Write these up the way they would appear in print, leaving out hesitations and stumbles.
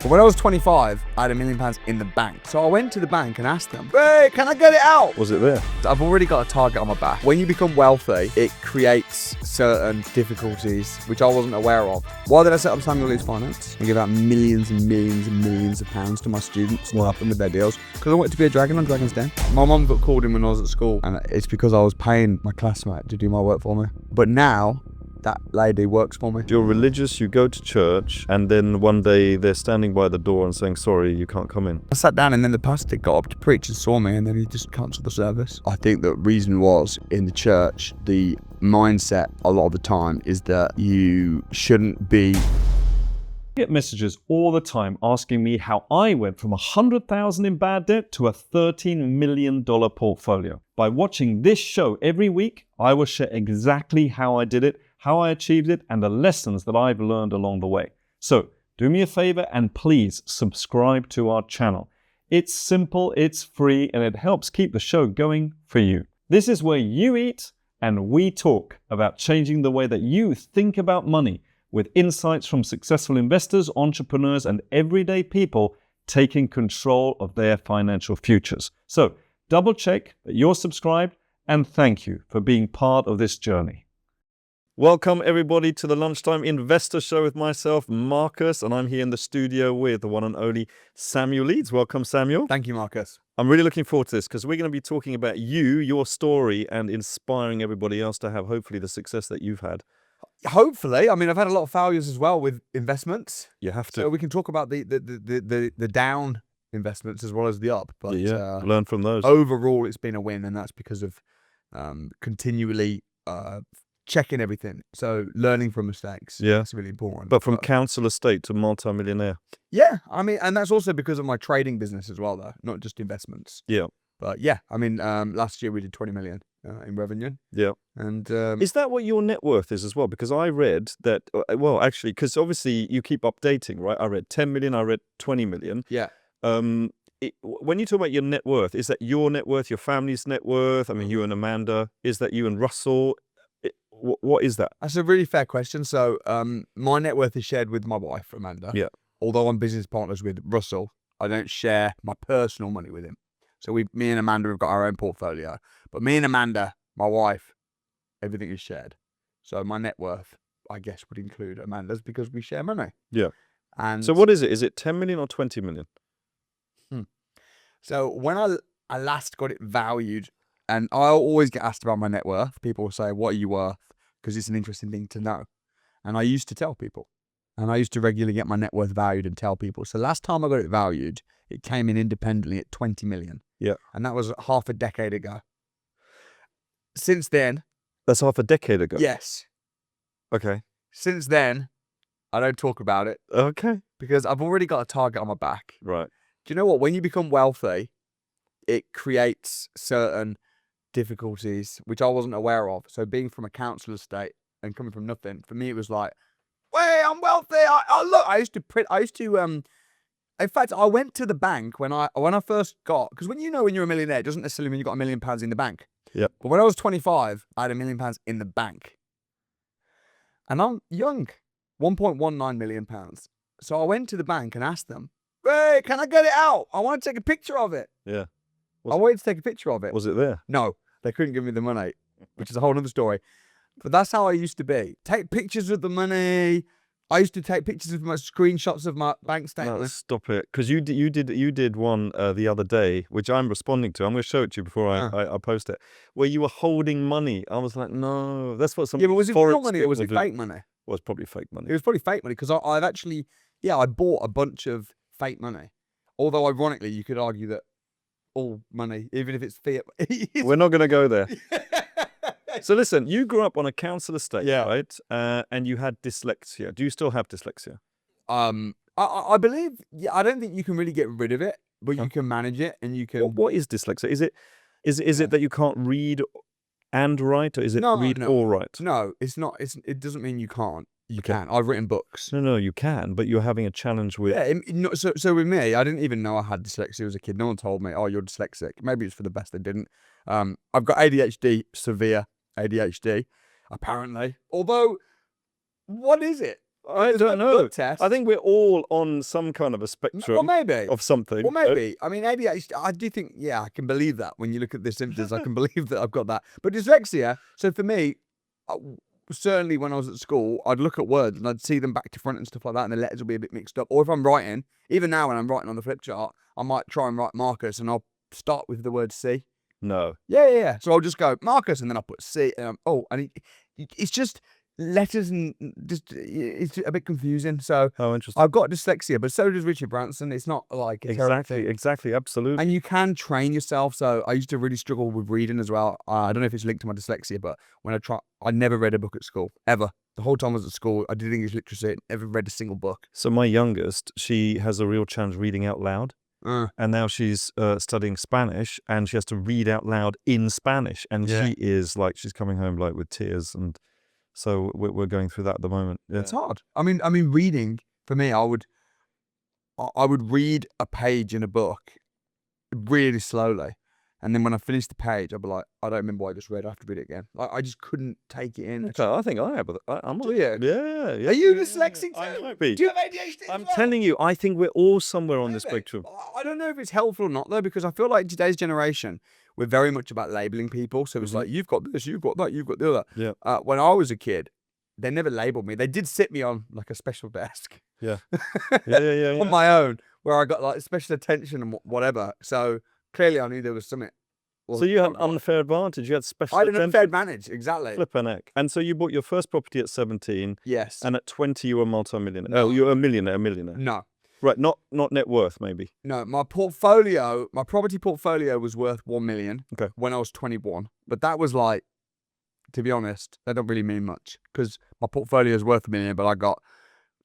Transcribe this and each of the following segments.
But when I was 25, I had £1 million in the bank. So I went to the bank and asked them, hey, can I get it out? Was it there? I've already got a target on my back. When you become wealthy, it creates certain difficulties, which I wasn't aware of. Why did I set up Samuel Leeds Finance? I give out millions and millions and millions of pounds to my students. What happened with their deals? Because I wanted to be a dragon on Dragon's Den. My mum got called in when I was at school, and it's because I was paying my classmate to do my work for me. But now, that lady works for me. You're religious, you go to church, and then one day they're standing by the door and saying, sorry, you can't come in. I sat down and then the pastor got up to preach and saw me, and then he just cancelled the service. I think the reason was, in the church, the mindset a lot of the time is that you shouldn't be... I get messages all the time asking me how I went from $100,000 in bad debt to a $13 million portfolio. By watching this show every week, I will share exactly how I did it, how I achieved it, and the lessons that I've learned along the way. So do me a favor and please subscribe to our channel. It's simple, it's free, and it helps keep the show going for you. This is where you eat and we talk about changing the way that you think about money, with insights from successful investors, entrepreneurs, and everyday people taking control of their financial futures. So double check that you're subscribed, and thank you for being part of this journey. Welcome everybody to the Lunchtime Investor Show with myself, Marcus, and I'm here in the studio with the one and only Samuel Leeds. Welcome, Samuel. Thank you, Marcus. I'm really looking forward to this because we're going to be talking about you, your story, and inspiring everybody else to have hopefully the success that you've had. Hopefully. I mean, I've had a lot of failures as well with investments. You have to. So we can talk about the down investments as well as the up. But learn from those. Overall, it's been a win, and that's because of continually checking everything. So learning from mistakes. Yeah, that's really important. But from council estate to multi-millionaire. Yeah, I mean, and that's also because of my trading business as well, though, not just investments. Yeah. But yeah, I mean, last year we did 20 million in revenue. Yeah. And is that what your net worth is as well? Because I read that, well, actually, because obviously you keep updating, right? I read 10 million, I read 20 million. Yeah. When you talk about your net worth, is that your net worth, your family's net worth? I mean, you and Amanda, is that you and Russell? What is that? That's a really fair question. So my net worth is shared with my wife, Amanda. Yeah. Although I'm business partners with Russell, I don't share my personal money with him. So me and Amanda have got our own portfolio. But me and Amanda, my wife, everything is shared. So my net worth, I guess, would include Amanda's because we share money. Yeah. And so what is it? Is it 10 million or 20 million? So when I last got it valued, and I always get asked about my net worth, people will say, what are you worth? Because it's an interesting thing to know. And I used to tell people. And I used to regularly get my net worth valued and tell people. So last time I got it valued, it came in independently at 20 million. Yeah. And that was half a decade ago. Since then... That's half a decade ago? Yes. Okay. Since then, I don't talk about it. Okay. Because I've already got a target on my back. Right. Do you know what? When you become wealthy, it creates certain difficulties, which I wasn't aware of. So being from a council estate and coming from nothing, for me, it was like, wait, I'm wealthy. In fact, I went to the bank when I first got, because when you're a millionaire, it doesn't necessarily mean you've got £1 million in the bank. Yeah. But when I was 25, I had £1 million in the bank. And I'm young, £1.19 million. So I went to the bank and asked them, hey, can I get it out? I want to take a picture of it. Yeah. I wanted to take a picture of it. Was it there? No, they couldn't give me the money, which is a whole other story. But that's how I used to be. Take pictures of the money. I used to take pictures of my screenshots of my bank statement. No, stop it. Because you did one the other day, which I'm responding to. I'm going to show it to you before I post it, where you were holding money. I was like, no, that's what some... Yeah, but was it real money or was it fake money? Well, it's probably fake money. It was probably fake money because I've actually, I bought a bunch of fake money. Although, ironically, you could argue that all money, even if it's fiat... We're not going to go there. So listen, you grew up on a council estate, right? And you had dyslexia. Do you still have dyslexia? I believe, I don't think you can really get rid of it, but you can manage it and you can... What is dyslexia? Is it that you can't read and write, or is it read or write? No, it's not. It doesn't mean you can't. You can. I've written books. No, you can, but you're having a challenge with... Yeah, so with me, I didn't even know I had dyslexia as a kid. No one told me, oh, you're dyslexic. Maybe it's for the best they didn't. I've got ADHD, severe ADHD, apparently. Although, what is it? I don't know. book test. I think we're all on some kind of a spectrum Well, maybe. of something. Well, maybe. I mean, maybe I do think, yeah, I can believe that. When you look at the symptoms, I can believe that I've got that. But dyslexia, so for me, certainly when I was at school, I'd look at words and I'd see them back to front and stuff like that, and the letters would be a bit mixed up. Or if I'm writing, even now when I'm writing on the flip chart, I might try and write Marcus and I'll start with the word C. No. Yeah. So I'll just go Marcus and then I'll put C. And it's just letters and just it's a bit confusing. So Interesting. I've got dyslexia, but so does Richard Branson. It's not like a terrible thing. Exactly, absolutely. And you can train yourself. So I used to really struggle with reading as well. I don't know if it's linked to my dyslexia, but when I never read a book at school, ever. The whole time I was at school, I did English literacy, never read a single book. So my youngest, she has a real challenge reading out loud. And now she's studying Spanish, and she has to read out loud in Spanish. And she is like, she's coming home like with tears. And so we're going through that at the moment. Yeah. It's hard. I mean, reading for me, I would read a page in a book really slowly, and then when I finished the page, I'd be like, I don't remember what I just read. I have to read it again. Like, I just couldn't take it in. Okay, I think I have. I'm Do you? Yeah. Are you dyslexic too? I might be. Do you have ADHD? I'm telling you, I think we're all somewhere on the spectrum. I don't know if it's helpful or not though, because I feel like today's generation, we're very much about labeling people. So it's like, you've got this, you've got that, you've got the other. Yeah. When I was a kid, they never labeled me. They did sit me on like a special desk. Yeah. On my own, where I got like special attention and whatever. So clearly I knew there was something. So you had an unfair advantage. You had special I had an attention. unfair advantage, exactly. Flippin' heck. And so you bought your first property at 17. Yes. And at 20 you were a multi-millionaire. Oh, you were a millionaire. No. Right, not net worth maybe. No, my property portfolio was worth 1 million when I was 21. But that was like, to be honest, that don't really mean much, because my portfolio is worth 1 million, but I got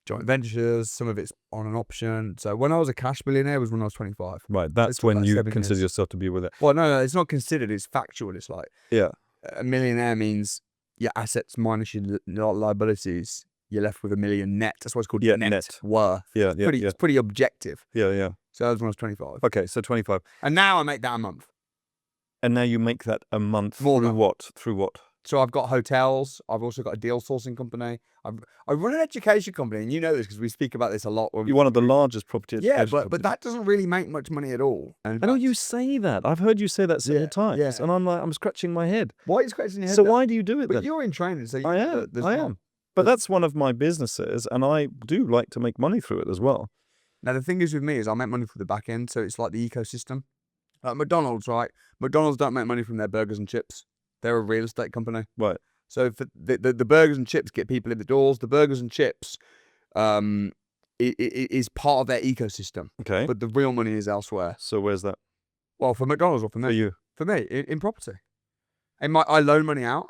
joint ventures, some of it's on an option. So when I was a cash millionaire was when I was 25. Right, that's when you consider yourself to be with it. Well, no, it's not considered, it's factual. It's like, yeah, a millionaire means your assets minus your liabilities, you're left with 1 million net. That's what's called net worth. Yeah, It's pretty objective. Yeah. So that was when I was 25. Okay, so 25. And now I make that a month. And now you make that a month Through what? So I've got hotels. I've also got a deal sourcing company. I run an education company, and you know this because we speak about this a lot. You're one of the largest property education companies. But that doesn't really make much money at all. And I know you say that. I've heard you say that several times, and I'm like, I'm scratching my head. Why are you scratching your head? So why do you do it But then? you're in training, so I am. But that's one of my businesses, and I do like to make money through it as well. Now the thing is with me is I make money through the back end, so it's like the ecosystem. Like McDonald's, right? McDonald's don't make money from their burgers and chips. They're a real estate company. Right. So for the burgers and chips get people in the doors. The burgers and chips is part of their ecosystem. Okay. But the real money is elsewhere. So where's that? Well, for McDonald's or for me? For you? For me, in property. I loan money out.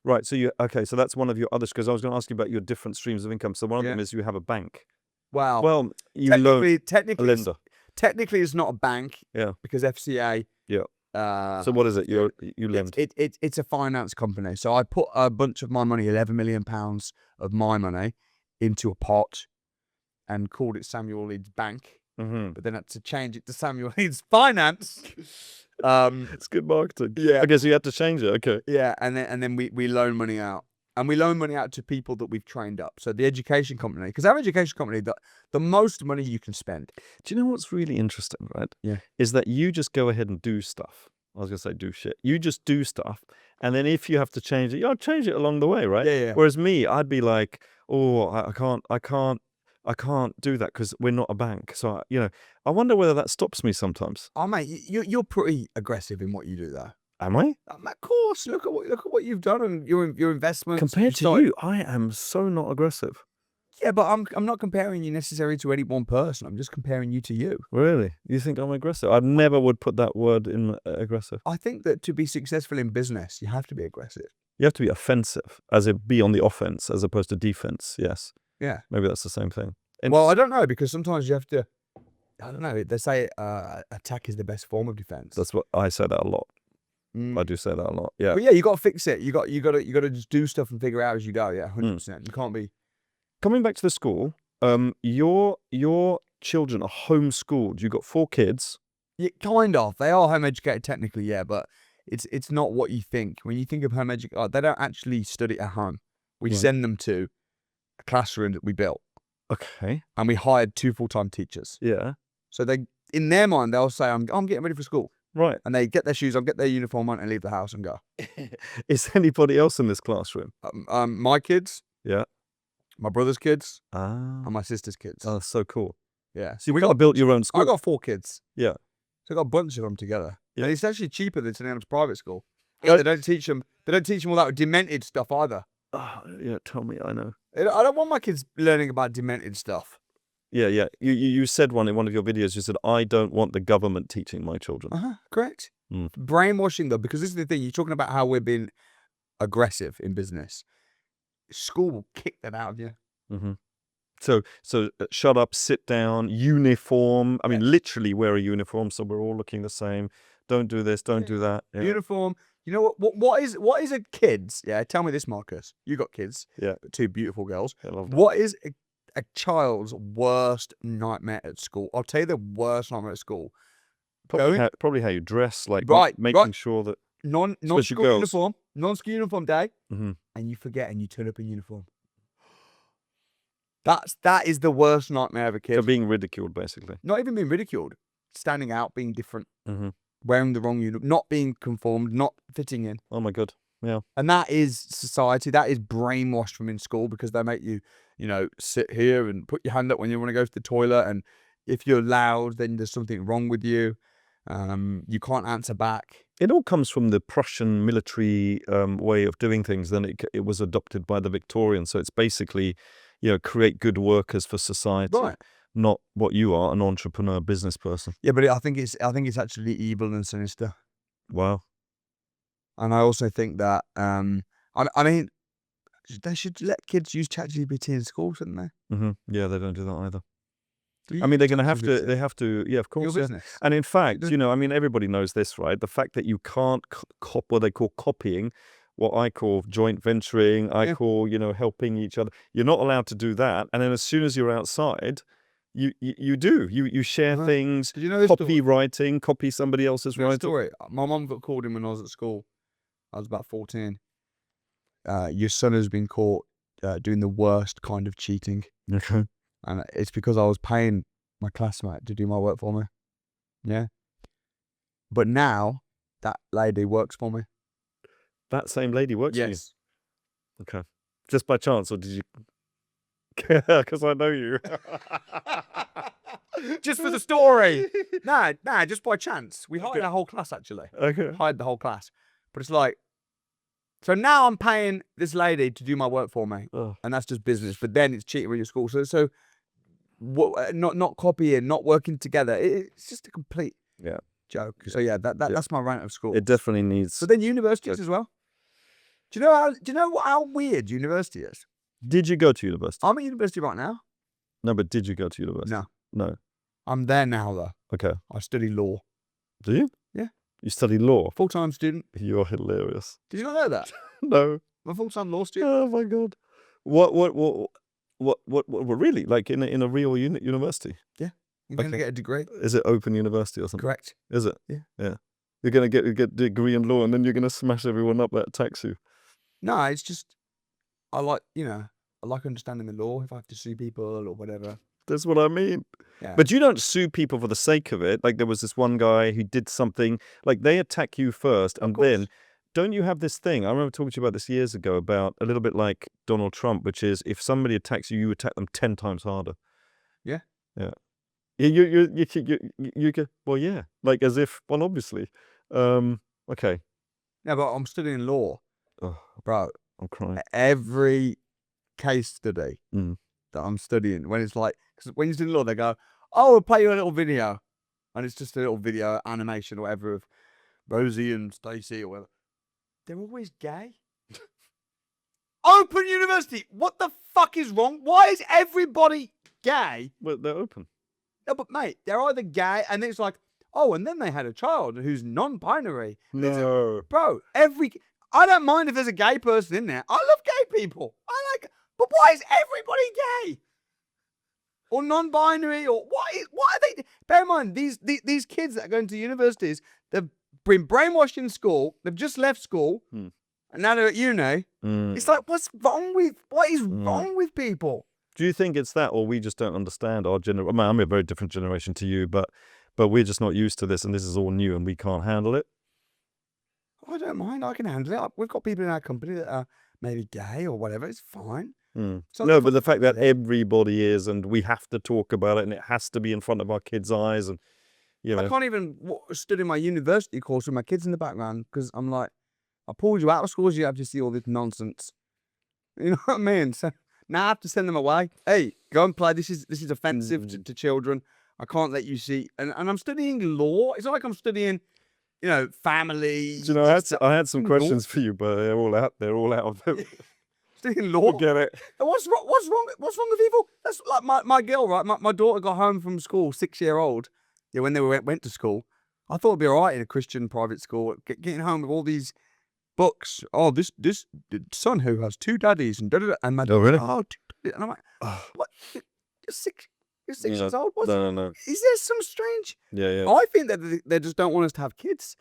Right. So so that's one of your others, because I was going to ask you about your different streams of income. So one of them is you have a bank. Wow. Well, you loan a lender. Technically, it's not a bank. Yeah. Because FCA. Yeah. So what is it? You lend? It's a finance company. So I put a bunch of my money, £11 million of my money, into a pot, and called it Samuel Leeds Bank. Mm-hmm. But then I had to change it to Samuel Leeds Finance. It's good marketing. Yeah. Okay, so you had to change it. Okay. Yeah, and then we loan money out. And we loan money out to people that we've trained up. So the education company, because our education company, the most money you can spend. Do you know what's really interesting, right? Yeah. Is that you just go ahead and do stuff. I was going to say do shit. You just do stuff. And then if you have to change it, you'll change it along the way, right? Yeah. Whereas me, I'd be like, oh, I can't do that because we're not a bank. So, I wonder whether that stops me sometimes. Oh, mate, you're pretty aggressive in what you do, though. Am I? Of course. Look at what you've done and your investments. Compared to you, I am so not aggressive. Yeah, but I'm not comparing you necessarily to any one person. I'm just comparing you to you. Really? You think I'm aggressive? I never would put that word in aggressive. I think that to be successful in business, you have to be aggressive. You have to be offensive, as it be on the offense, as opposed to defense. Yes. Yeah. Maybe that's the same thing. Well, I don't know, because sometimes you have to. I don't know. They say attack is the best form of defense. That's what I say that a lot. I do say that a lot. Yeah. But yeah, you got to fix it. You got to just do stuff and figure out as you go. Yeah, 100%. You can't be. Coming back to the school, your children are homeschooled. You got 4 kids. Yeah, kind of. They are home educated technically, yeah, but it's not what you think. When you think of home education, they don't actually study at home. We send them to a classroom that we built, Okay. and we hired 2 full-time teachers. Yeah. So they, in their mind, they'll say, I'm getting ready for school. Right. And they get their shoes on, get their uniform on, and leave the house and go. Is anybody else in this classroom? My kids, Yeah. my brother's kids, Ah. and my sister's kids. Oh, so cool. Yeah. So we got to build your own school. I got 4 kids. Yeah. So I got a bunch of them together. Yeah. And it's actually cheaper than sending them to private school. They don't teach them all that demented stuff either. Oh, yeah. Tell me, I know. I don't want my kids learning about demented stuff. Yeah, yeah. You said in one of your videos, you said, I don't want the government teaching my children. Correct. Mm. Brainwashing though, because this is the thing. You're talking about how we're being aggressive in business. School will kick that out of you. Mm-hmm. So shut up, sit down, uniform. I mean, literally wear a uniform so we're all looking the same. Don't do this, don't do that. Yeah. Uniform. You know what is a kid's? Yeah, tell me this, Marcus. You got kids. Yeah. 2 beautiful girls. I love that. What is a child's worst nightmare at school? I'll tell you the worst nightmare at school. Probably how you dress, like making sure that non-school uniform day, mm-hmm. and you forget and you turn up in uniform. That is the worst nightmare of a kid. So being ridiculed, basically. Not even being ridiculed, standing out, being different, mm-hmm. wearing the wrong uniform, not being conformed, not fitting in. Oh my God, yeah. And that is society. That is brainwashed from in school because they make you, sit here and put your hand up when you want to go to the toilet, and if you're loud, then there's something wrong with you. You can't answer back. It all comes from the Prussian military way of doing things. Then it was adopted by the Victorians. So it's basically, create good workers for society, Right. Not what you are, an entrepreneur, business person. Yeah, but I think it's actually evil and sinister. Wow. And I also think that I mean, they should let kids use ChatGPT in school, shouldn't they? Mm-hmm. Yeah, they don't do that either. I mean, they're going to have to. They have to. Yeah, of course. Your business. And in fact, I mean, everybody knows this, right? The fact that you can't what they call copying, what I call joint venturing, I call helping each other. You're not allowed to do that. And then as soon as you're outside, you do. You share things. Did you know this copywriting, copy somebody else's writing. Story. My mum got called in when I was at school. I was about 14. Your son has been caught doing the worst kind of cheating. Okay. And it's because I was paying my classmate to do my work for me. Yeah. But now that lady works for me. That same lady works for you? Yes. Okay. Just by chance, or did you? Because I know you. Just for the story. Nah, just by chance. We hired our whole class, actually. Okay. Hired the whole class. But it's like, so now I'm paying this lady to do my work for me. Ugh. And that's just business. But then it's cheating with your school. So not copying, not working together. It's just a complete joke. So that's my rant of school. It definitely needs. So then universities as well. Do you know how weird university is? Did you go to university? I'm at university right now. No, but did you go to university? No. I'm there now though. Okay. I study law. Do you? Yeah. You study law? Full-time student. You're hilarious. Did you not know that? No. I'm a full-time law student. Oh my God. What really? Like in a real university? Yeah. You're going to get a degree. Is it open university or something? Correct. Is it? Yeah. Yeah. You're going to get a degree in law and then you're going to smash everyone up that attacks you. No, it's just, I like understanding the law if I have to sue people or whatever. That's what I mean. Yeah. But you don't sue people for the sake of it. Like there was this one guy who did something, like they attack you first and then, don't you have this thing? I remember talking to you about this years ago about a little bit like Donald Trump, which is if somebody attacks you, you attack them 10 times harder. Yeah. Yeah. You get, well, yeah, like as if, well, obviously. Okay. Yeah, but I'm studying law. Oh, bro. I'm crying. Every case study that I'm studying, when it's like, because when you study law, they go, oh, we'll play you a little video. And it's just a little video animation or whatever of Rosie and Stacey or whatever. They're always gay. Open university. What the fuck is wrong? Why is everybody gay? Well, they're open. No, but mate, they're either gay and it's like, oh, and then they had a child who's non-binary. No. Bro, I don't mind if there's a gay person in there. I love gay people. But why is everybody gay? Or non-binary, or what are they? Bear in mind, these kids that are going to universities, they've been brainwashed in school, they've just left school, and and now they're at uni. It's like, what is wrong with people? Do you think it's that, or we just don't understand our generation? I'm a very different generation to you, but we're just not used to this, and this is all new, and we can't handle it. I don't mind. I can handle it. We've got people in our company that are maybe gay or whatever. It's fine. No, but the fact that everybody is, and we have to talk about it, and it has to be in front of our kids' eyes, and I can't even study my university course with my kids in the background because I'm like, I pulled you out of school, you have to see all this nonsense. You know what I mean? So now I have to send them away. Hey, go and play. This is offensive to children. I can't let you see. And I'm studying law. It's not like I'm studying, family. You know, I had some questions for you, but they're all out. They're all out of them. Studying law. Forget it. What's wrong? What's wrong with people? That's like my girl, right? My daughter got home from school, 6-year-old. Yeah, when they went to school, I thought it'd be all right in a Christian private school, getting home with all these books. Oh, this son who has 2 daddies and and my really? Oh, 2 daddies. And I'm like, what? You're 6 years old. No. Is there some strange? Yeah. I think that they just don't want us to have kids.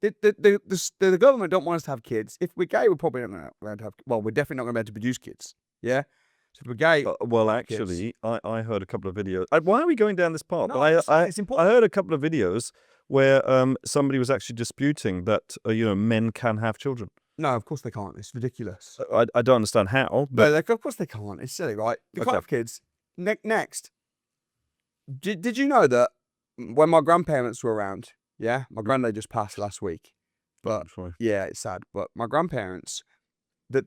The government don't want us to have kids. If we're gay, we're probably not going to have. Well, we're definitely not going to be able to produce kids. Yeah. So if we're gay. Well, actually, I heard a couple of videos. Why are we going down this path? No, it's important. I heard a couple of videos where somebody was actually disputing that men can have children. No, of course they can't. It's ridiculous. I don't understand how. But No, of course they can't. It's silly, right? You can't have kids. Next. Did you know that when my grandparents were around, yeah, my granddad just passed last week, but yeah, it's sad. But my grandparents, that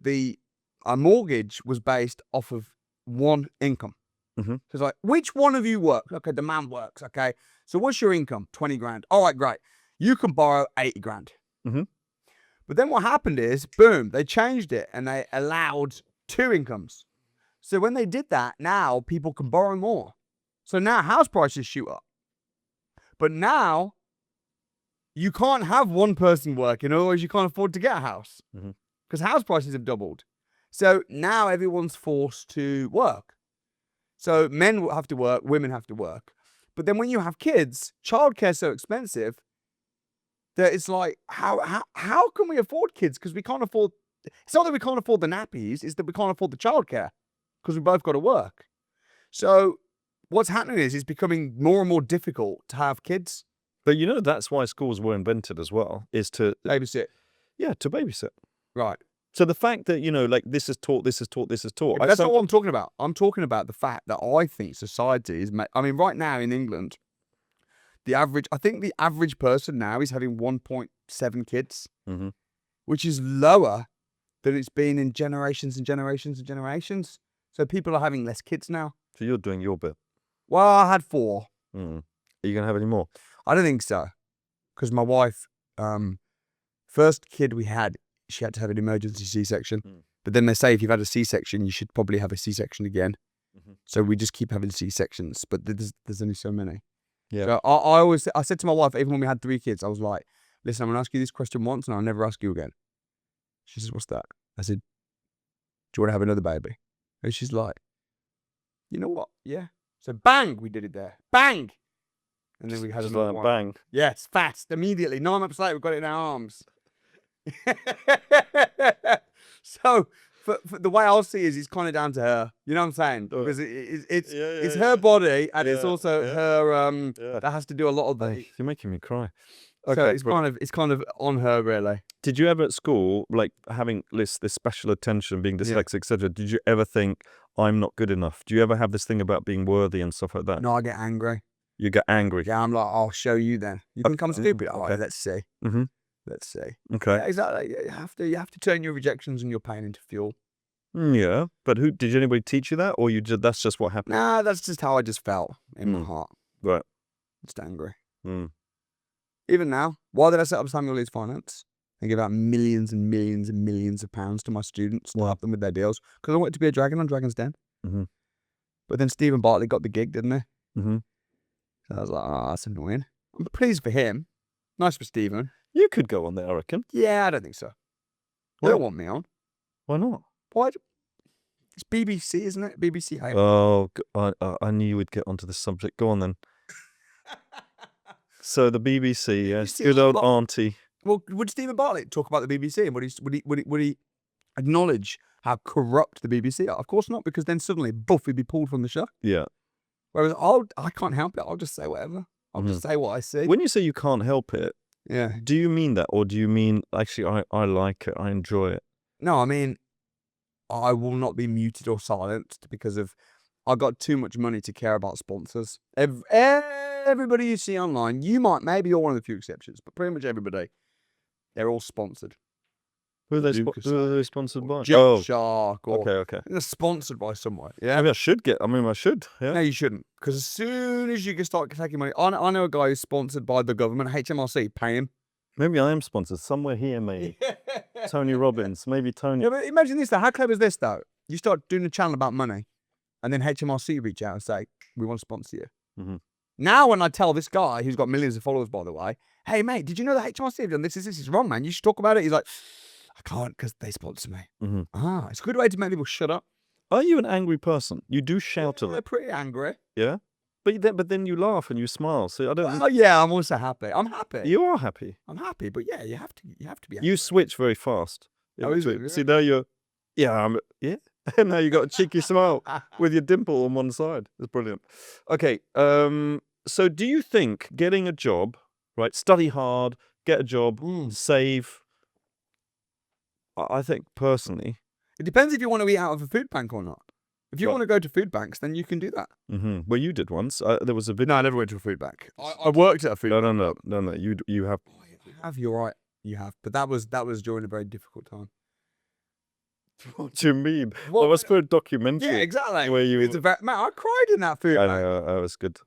our mortgage was based off of one income. So it's like, which one of you works? Okay, the man works. Okay, so what's your income? 20 grand. All right, great. You can borrow 80 grand. But then what happened is, boom, they changed it and they allowed 2 incomes. So when they did that, now people can borrow more. So now house prices shoot up. But now you can't have one person working, otherwise you can't afford to get a house because house prices have doubled. So now everyone's forced to work. So men have to work, women have to work. But then when you have kids, childcare is so expensive that it's like, how can we afford kids? Because we can't afford. It's not that we can't afford the nappies; it's that we can't afford the childcare because we both got to work. So what's happening is it's becoming more and more difficult to have kids. But that's why schools were invented as well, is to babysit. Yeah, to babysit. Right. So the fact that, like this is taught. Yeah, that's not what I'm talking about. I'm talking about the fact that I think society is, right now in England, I think the average person now is having 1.7 kids, which is lower than it's been in generations and generations and generations. So people are having less kids now. So you're doing your bit. Well, I had 4. Are you going to have any more? I don't think so. Because my wife, first kid we had, she had to have an emergency C-section. But then they say if you've had a C-section, you should probably have a C-section again. So we just keep having C-sections, but there's only so many. Yeah. So I said to my wife, even when we had 3 kids, I was like, listen, I'm going to ask you this question once and I'll never ask you again. She says, what's that? I said, do you want to have another baby? And she's like, you know what? Yeah. So bang, we did it there. Bang. And then we had just another like one. Bang. Yes, fast, immediately. 9 months later, we've got it in our arms. So for the way I'll see it is, it's kind of down to her. You know what I'm saying? Because it's her body and it's also her. That has to do a lot of the. You're making me cry. Okay, so it's kind of on her, really. Did you ever at school, like having this special attention, being dyslexic, etc., did you ever think, I'm not good enough? Do you ever have this thing about being worthy and stuff like that? No, I get angry. You get angry? Yeah, I'm like, I'll show you then. You think I'm stupid? All right, let's see. Let's see. Okay. Yeah, exactly. You have to turn your rejections and your pain into fuel. Yeah, but did anybody teach you that, or that's just what happened? Nah, that's just how I just felt in my heart. Right. Just angry. Even now, why did I set up Samuel Leeds Finance and give out millions and millions and millions of pounds to my students to help them with their deals? Because I wanted to be a dragon on Dragon's Den. But then Stephen Bartley got the gig, didn't he? So I was like, oh, that's annoying. I'm pleased for him. Nice for Stephen. You could go on there, I reckon. Yeah, I don't think so. They don't want me on. Why not? Why? It's BBC, isn't it? BBC. Oh, I knew you would get onto this subject. Go on then. So the BBC, yes, good old auntie. Well, would Stephen Bartlett talk about the BBC and would he acknowledge how corrupt the BBC are? Of course not, because then suddenly, boof, he'd be pulled from the show. Yeah. Whereas I can't help it. I'll just say whatever. I'll just say what I see. When you say you can't help it, yeah. do you mean that, or do you mean actually I like it, I enjoy it? No, I mean, I will not be muted or silenced because I got too much money to care about sponsors. Everybody you see online, maybe you're one of the few exceptions, but pretty much everybody, they're all sponsored. Who are they sponsored by? Shark. Or Okay. They're sponsored by someone. Yeah. Maybe I should. Yeah. No, you shouldn't. Because as soon as you can start taking money, I know a guy who's sponsored by the government, HMRC, pay him. Maybe I am sponsored somewhere here, maybe. Tony Robbins, maybe Tony. Yeah, but imagine this though. How clever is this though? You start doing a channel about money, and then HMRC reach out and say, "We want to sponsor you." Mm-hmm. Now, when I tell this guy who's got millions of followers, by the way, "Hey mate, did you know that HMRC have done this? This is wrong, man. You should talk about it." He's like, "I can't because they sponsor me." Mm-hmm. It's a good way to make people shut up. Are you an angry person? You do shout a lot. They're pretty angry. Yeah. But then you laugh and you smile. So I don't. Oh yeah, I'm also happy. I'm happy. You are happy. I'm happy, but yeah, you have to be happy. You switch very fast. Oh, is it? See, now you're, and now you got a cheeky smile with your dimple on one side. It's brilliant. Okay, so do you think getting a job, right, study hard, get a job, save, I think personally. It depends if you want to eat out of a food bank or not. If you want to go to food banks, then you can do that. Mm-hmm. Well, you did once. There was a video. No, I never went to a food bank. I worked at a food bank. No. You have. Oh, you have. You're right. You have. But that was during a very difficult time. What do you mean? Well, I was for a documentary. Yeah, exactly. Where you? Man, I cried in that food bank. I know. That was good.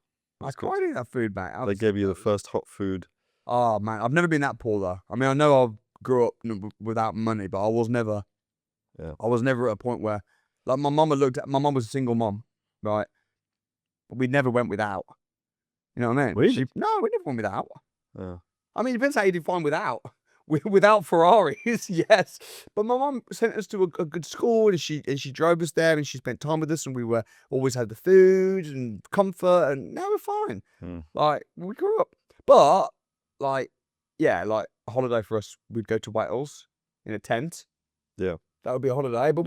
I cried in that food bank. They gave you the first hot food. Oh man, I've never been that poor though. I mean, I know I grew up without money, but I was never. Yeah. I was never at a point where, like, my mum was a single mom, right? But we never went without. You know what I mean? Really? No, we never went without. Yeah. I mean, it depends how you define without. Without Ferraris, yes. But my mum sent us to a good school, and she drove us there, and she spent time with us, and we were always had the food and comfort, and now we're fine. Like, we grew up. But like, yeah, like a holiday for us, we'd go to Wales in a tent. Yeah. That would be a holiday, but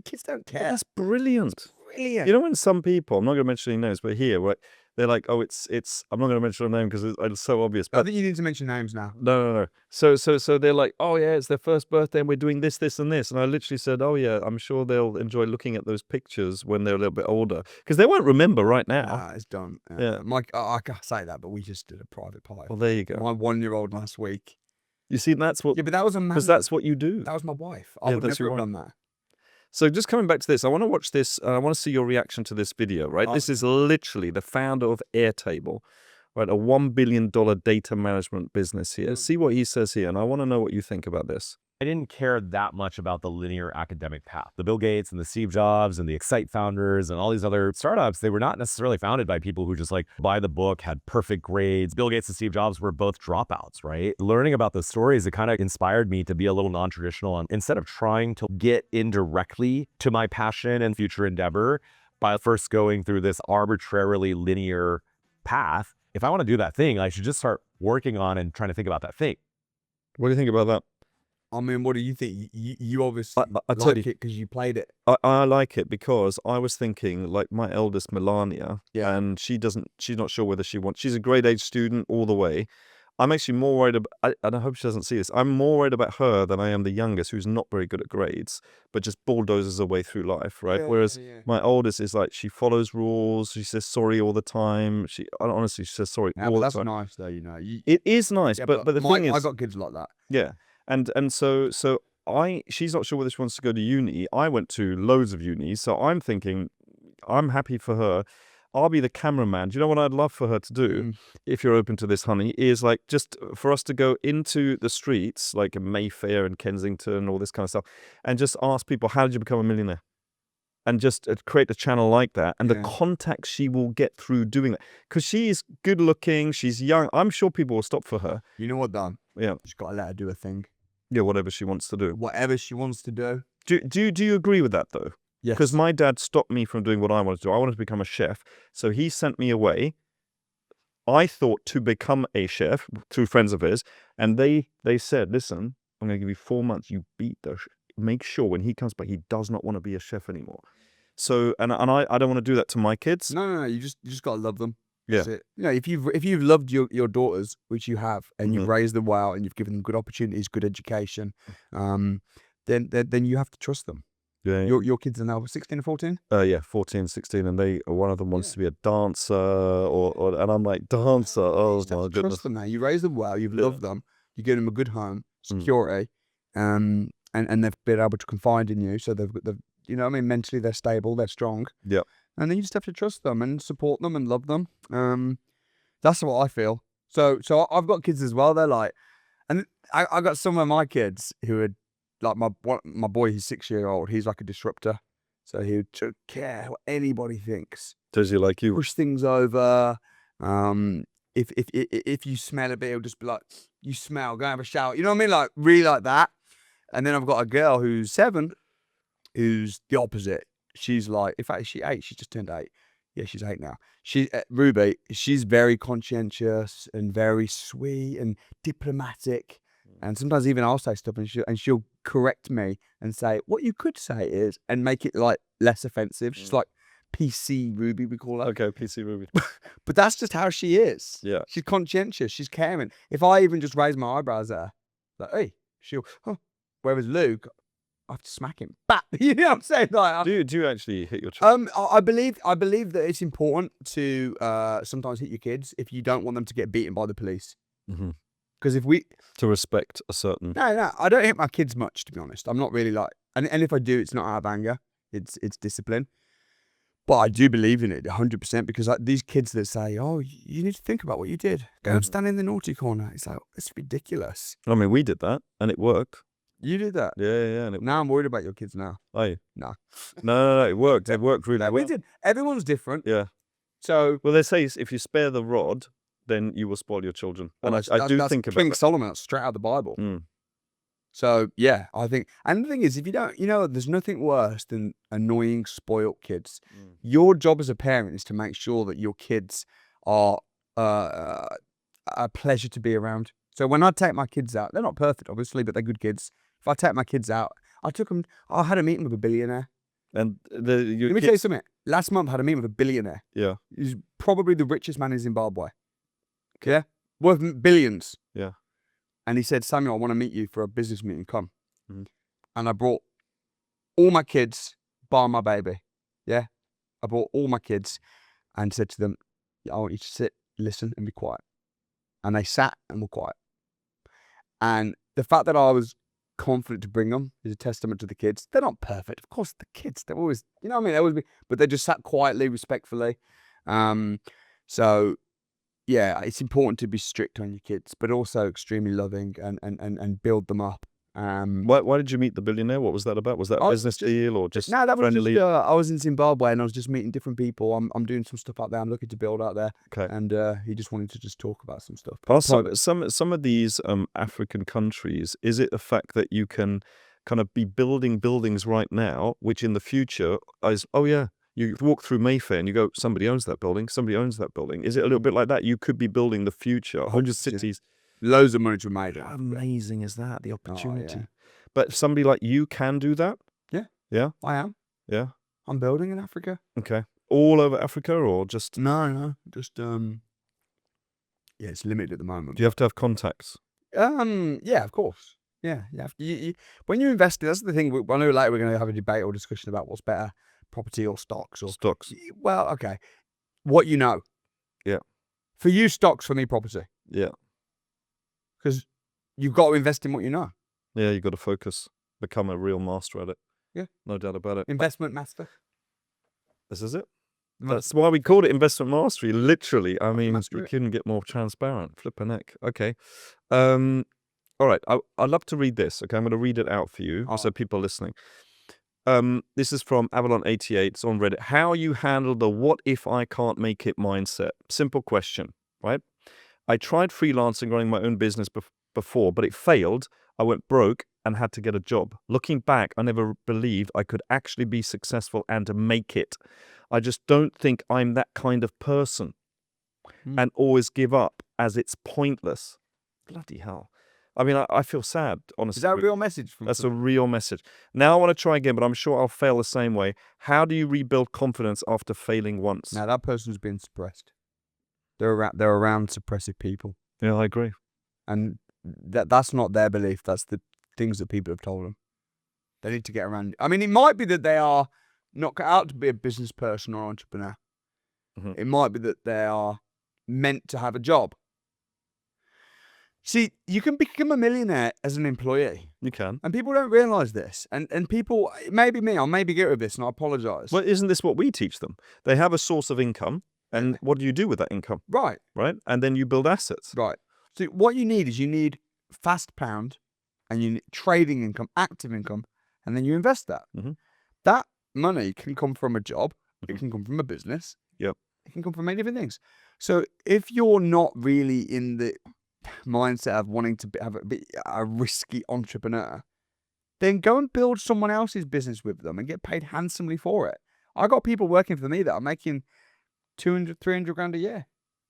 kids don't care. That's brilliant. Brilliant. You know, when some people, I'm not going to mention any names, but here, right, they're like, oh, it's. I'm not going to mention a name because it's so obvious. But I think you need to mention names now. No. So they're like, oh yeah, it's their first birthday and we're doing this, and this. And I literally said, oh yeah, I'm sure they'll enjoy looking at those pictures when they're a little bit older because they won't remember right now. It's done. Yeah. I can't say that, but we just did a private party. Well, there you go. My 1-year-old last week. You see, that's what. Yeah, but that was a man. Because that's what you do. That was my wife. I would never have done that. So just coming back to this, I want to watch this. I want to see your reaction to this video, right? This is literally the founder of Airtable, right? A $1 billion data management business here. See what he says here, and I want to know what you think about this. I didn't care that much about the linear academic path. The Bill Gates and the Steve Jobs and the Excite founders and all these other startups, they were not necessarily founded by people who just like by the book, had perfect grades. Bill Gates and Steve Jobs were both dropouts, right? Learning about those stories, it kind of inspired me to be a little non-traditional. And instead of trying to get indirectly to my passion and future endeavor by first going through this arbitrarily linear path, if I want to do that thing, I should just start working on and trying to think about that thing. What do you think about that? I mean, what do you think? You obviously I like it because you played it. I like it because I was thinking, like my eldest Melania, and she's not sure whether she's a grade 8 student all the way. I'm actually more worried about, and I hope she doesn't see this, I'm more worried about her than I am the youngest, who's not very good at grades, but just bulldozes her way through life, right? Whereas my oldest is like, she follows rules, she says sorry all the time. Honestly, she says sorry all the time. That's nice though, you know. It is nice, but the thing is, I got kids like that. Yeah. And so she's not sure whether she wants to go to uni. I went to loads of uni, so I'm thinking, I'm happy for her. I'll be the cameraman. Do you know what I'd love for her to do, if you're open to this, honey, is like just for us to go into the streets, like in Mayfair and Kensington, all this kind of stuff, and just ask people, how did you become a millionaire? And just create a channel like that, and the contacts she will get through doing that. Because she's good looking, she's young. I'm sure people will stop for her. You know what, Dan? Yeah. Just got to let her do a thing. Yeah, whatever she wants to do. Whatever she wants to do. Do you agree with that, though? Yes. Because my dad stopped me from doing what I wanted to do. I wanted to become a chef. So he sent me away I thought to become a chef through friends of his, and they said, listen, I'm going to give you 4 months. You beat make sure when he comes back, he does not want to be a chef anymore. So, and I don't want to do that to my kids. No. You just got to love them. Yeah. That's it. You know, if you've loved your daughters, which you have, and you've raised them well, and you've given them good opportunities, good education, then you have to trust them. Yeah. Your kids are now 16 or 14? Yeah, 14, 16, and one of them wants to be a dancer, and I'm like, dancer? Oh my goodness! Trust them now. You raise them well. You've loved them. You give them a good home, security, and they've been able to confide in you. So they've you know what I mean, mentally they're stable, they're strong. Yeah. And then you just have to trust them and support them and love them. That's what I feel. So I've got kids as well. They're like, and I got some of my kids who are like my boy. He's 6-year-old. He's like a disruptor. So he would care what anybody thinks. Does he like you? Push things over. If you smell a bit, he'll just be like, "You smell. Go have a shower." You know what I mean? Like really like that. And then I've got a girl who's 7, who's the opposite. She's like, in fact, she's 8. She just turned 8. Yeah, she's 8 now. Ruby. She's very conscientious and very sweet and diplomatic. And sometimes even I'll say stuff and she'll correct me and say, what you could say is, and make it like less offensive. She's like PC Ruby, we call her. Okay, PC Ruby. But that's just how she is. Yeah. She's conscientious. She's caring. If I even just raise my eyebrows at her, like, hey, she'll, oh. Whereas Luke, I have to smack him. Bat. You know what I'm saying? Like, do you actually hit your children? I believe that it's important to sometimes hit your kids if you don't want them to get beaten by the police. Because to respect a certain... No, I don't hit my kids much, to be honest. I'm not really like, and if I do, it's not out of anger. It's discipline. But I do believe in it 100% because like, these kids that say, oh, you need to think about what you did. Go and stand in the naughty corner. It's like, it's ridiculous. I mean, we did that and it worked. You did that? Yeah. And now I'm worried about your kids now. Are you? No. No, it worked. It worked really well. We did. Everyone's different. Yeah. So... Well, they say if you spare the rod, then you will spoil your children. And I do think about King that. Solomon, that's straight out of the Bible. So, yeah, I think... And the thing is, if you don't... You know, there's nothing worse than annoying, spoiled kids. Your job as a parent is to make sure that your kids are a pleasure to be around. So when I take my kids out, they're not perfect, obviously, but they're good kids. If I take my kids out, I had a meeting with a billionaire. And Let me tell you something. Last month, I had a meeting with a billionaire. Yeah. He's probably the richest man in Zimbabwe. Yeah? Worth billions. Yeah. And he said, Samuel, I want to meet you for a business meeting. Come. And I brought all my kids, bar my baby. Yeah? I brought all my kids and said to them, I want you to sit, listen, and be quiet. And they sat and were quiet. And the fact that I was confident to bring them is a testament to the kids. They're not perfect. Of course, the kids, they're always, you know what I mean? They always be, but they just sat quietly, respectfully. So, yeah, it's important to be strict on your kids, but also extremely loving and build them up. Why did you meet the billionaire? What was that about? Was that a business deal or just no? That was friendly? just, I was in Zimbabwe and I was just meeting different people. I'm doing some stuff out there. I'm looking to build out there. Okay. And he just wanted to just talk about some stuff. Some of these African countries, is it the fact that you can kind of be building buildings right now, which in the future is, oh yeah, you walk through Mayfair and you go, somebody owns that building, somebody owns that building. Is it a little bit like that? You could be building the future, 100 cities. Loads of money to be made. How amazing is that, the opportunity? Oh, yeah. But somebody like you can do that? Yeah. Yeah? I am. Yeah? I'm building in Africa. Okay. All over Africa or just... No. Just, yeah, it's limited at the moment. Do you have to have contacts? Yeah, of course. Yeah. When you invest, that's the thing. I know later we're going to have a debate or discussion about what's better, property or stocks. Stocks. Well, okay. What you know. Yeah. For you, stocks. For me, property. Yeah. Because you've got to invest in what you know. Yeah, you've got to focus. Become a real master at it. Yeah. No doubt about it. Investment master. This is it. That's why we called it investment mastery. Literally. I mean, we couldn't get more transparent. Flip a neck. Okay. All right. I'd love to read this. Okay. I'm going to read it out for you. So people listening. This is from Avalon88. It's on Reddit. How you handle the what if I can't make it mindset. Simple question, right? I tried freelancing, running my own business before, but it failed. I went broke and had to get a job. Looking back, I never believed I could actually be successful and to make it. I just don't think I'm that kind of person. and always give up as it's pointless. Bloody hell. I mean, I feel sad, honestly. Is that a real message? That's a real message. Now I want to try again, but I'm sure I'll fail the same way. How do you rebuild confidence after failing once? Now, that person's been suppressed. They're around suppressive people. Yeah, I agree. And that's not their belief. That's the things that people have told them. They need to get around. I mean, it might be that they are not cut out to be a business person or entrepreneur. Mm-hmm. It might be that they are meant to have a job. See, you can become a millionaire as an employee. You can. And people don't realise this. And people, maybe me, I'll maybe get rid of this and I apologise. Well, isn't this what we teach them? They have a source of income, and what do you do with that income? Right. Right? And then you build assets. Right. So what you need is fast pound, and you need trading income, active income, and then you invest that. Mm-hmm. That money can come from a job. It can come from a business. Yep. It can come from many different things. So if you're not really in the mindset of wanting to be a risky entrepreneur, then go and build someone else's business with them and get paid handsomely for it. I got people working for me that are making 200, 300 grand a year.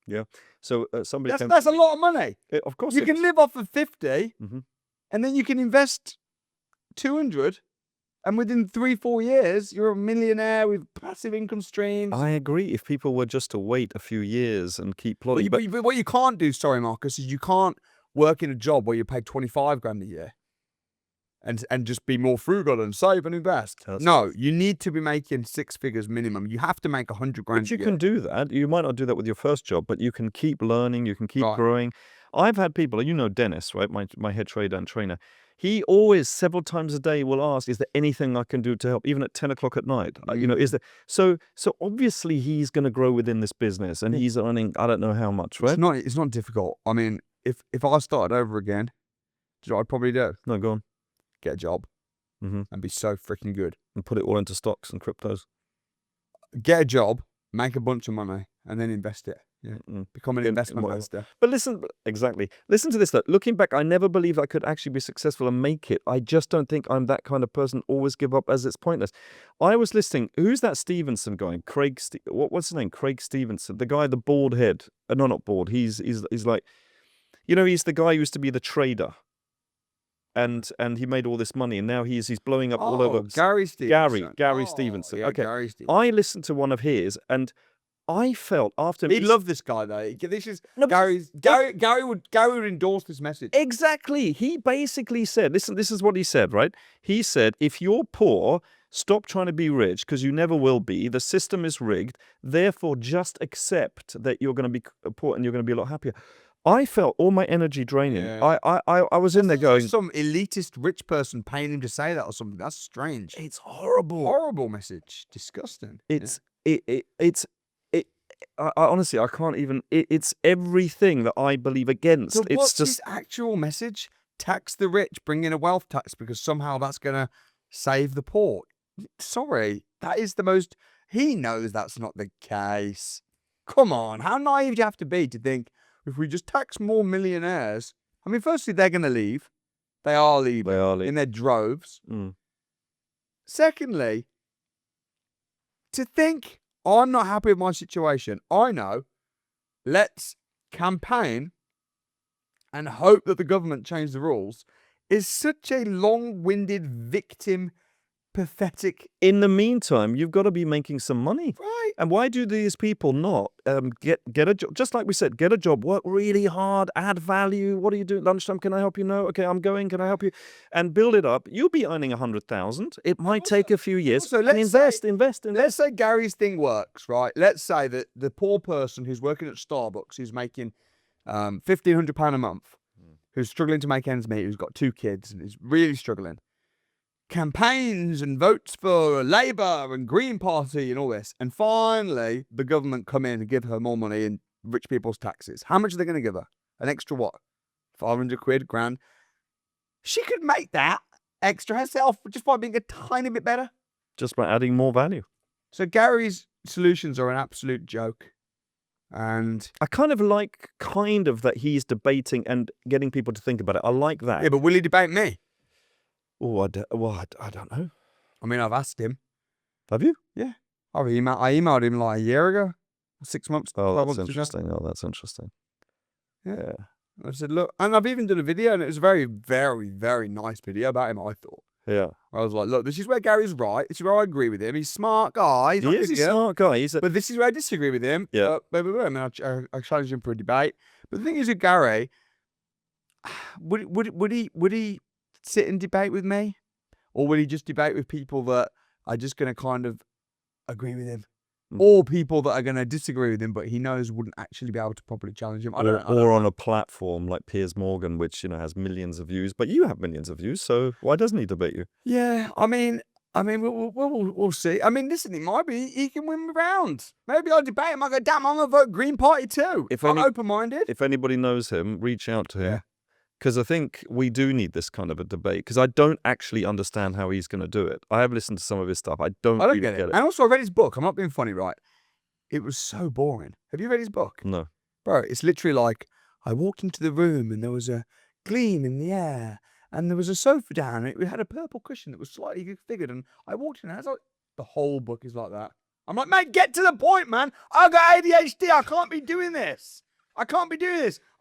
Yeah. So somebody That's a lot of money. Of course, You can live off of 50, Mm-hmm. and then you can invest 200, and within 3-4 years, you're a millionaire with passive income streams. I agree. If people were just to wait a few years and keep plodding, But what you can't do, sorry, Marcus, is you can't work in a job where you're paid 25 grand a year and just be more frugal and save and invest. No, you need to be making 6 figures minimum. You have to make 100 grand but you a year. can do that. You might not do that with your first job, but you can keep learning. You can keep growing. I've had people, you know Dennis, right? My head trader and trainer. He always, several times a day, will ask, "Is there anything I can do to help?" Even at 10 o'clock at night, you know, is there? So obviously he's going to grow within this business, and he's earning I don't know how much, right? It's not difficult. I mean, if I started over again, do you know what I'd probably do? No, go on. Get a job and be so freaking good. And put it all into stocks and cryptos. Get a job, make a bunch of money, and then invest it. Yeah. Become an investment investor. But listen, exactly. Listen to this though. Looking back, I never believed I could actually be successful and make it. I just don't think I'm that kind of person. Always give up as it's pointless. I was listening. Who's that Stevenson guy? What's his name? Craig Stevenson, the guy, the bald head. No, not bald. He's like, you know, he's the guy who used to be the trader. And he made all this money, and now he's blowing up all over. Gary Stevenson. Gary Stevenson. Yeah, okay. Gary Stevenson. I listened to one of his, and I felt after He loved this guy though. This is Gary would endorse this message. Exactly. He basically said, listen, this is what he said, right? He said, if you're poor, stop trying to be rich because you never will be. The system is rigged. Therefore, just accept that you're going to be poor and you're going to be a lot happier. I felt all my energy draining. Yeah. I was in there going, some elitist rich person paying him to say that or something. That's strange. It's horrible. Horrible message. Disgusting. I honestly, I can't even. It's everything that I believe against. So it's what's just his actual message? Tax the rich, bring in a wealth tax because somehow that's going to save the poor. Sorry, that is the most. He knows that's not the case. Come on, how naive do you have to be to think if we just tax more millionaires? I mean, firstly, they're going to leave. They are leaving in their droves. Secondly, to think, I'm not happy with my situation. I know. Let's campaign and hope that the government change the rules is such a long-winded, victim, pathetic. In the meantime, you've got to be making some money. Right. And why do these people not get a job? Just like we said, get a job, work really hard, add value. What are you doing? Lunchtime, can I help you? No. Okay, I'm going. Can I help you? And build it up. You'll be earning 100,000. It might take a few years. So and invest. Let's say Gary's thing works, right? Let's say that the poor person who's working at Starbucks, who's making £1,500 a month, who's struggling to make ends meet, who's got 2 kids and is really struggling, campaigns and votes for Labour and Green Party and all this, and finally the government come in and give her more money in rich people's taxes. How much are they going to give her? An extra what? 500 quid, grand? She could make that extra herself just by being a tiny bit better. Just by adding more value. So Gary's solutions are an absolute joke. And I kind of that he's debating and getting people to think about it. I like that. yeah, but will he debate me? Oh, I don't know. I mean, I've asked him. Have you? Yeah. I emailed him like a year ago. 6 months. Oh, 12 that's months ago. interesting. Oh, that's interesting. Yeah. I said, look, and I've even done a video, and it was a very, very, very nice video about him, I thought. Yeah. I was like, look, this is where Gary's right. This is where I agree with him. He's a smart guy. He is a smart guy. But this is where I disagree with him. Yeah. And I challenged him for a debate. But the thing is with Gary, would he sit and debate with me? Or would he just debate with people that are just going to kind of agree with him? Or people that are going to disagree with him, but he knows wouldn't actually be able to properly challenge him. Or on a platform like Piers Morgan, which, you know, has millions of views, but you have millions of views, so why doesn't he debate you? Yeah, I mean, we'll see. I mean, listen, it might be he can win round. Maybe I'll debate him. I go, damn, I'm gonna vote Green Party too. I'm open-minded. If anybody knows him, reach out to him. Yeah. Because I think we do need this kind of a debate. Because I don't actually understand how he's going to do it. I have listened to some of his stuff. I don't really get it. And also, I read his book. I'm not being funny, right? It was so boring. Have you read his book? No. Bro, it's literally like, I walked into the room and there was a gleam in the air and there was a sofa down and it had a purple cushion that was slightly configured, and I walked in and I was like, the whole book is like that. I'm like, mate, get to the point, man. I've got ADHD. I can't be doing this. And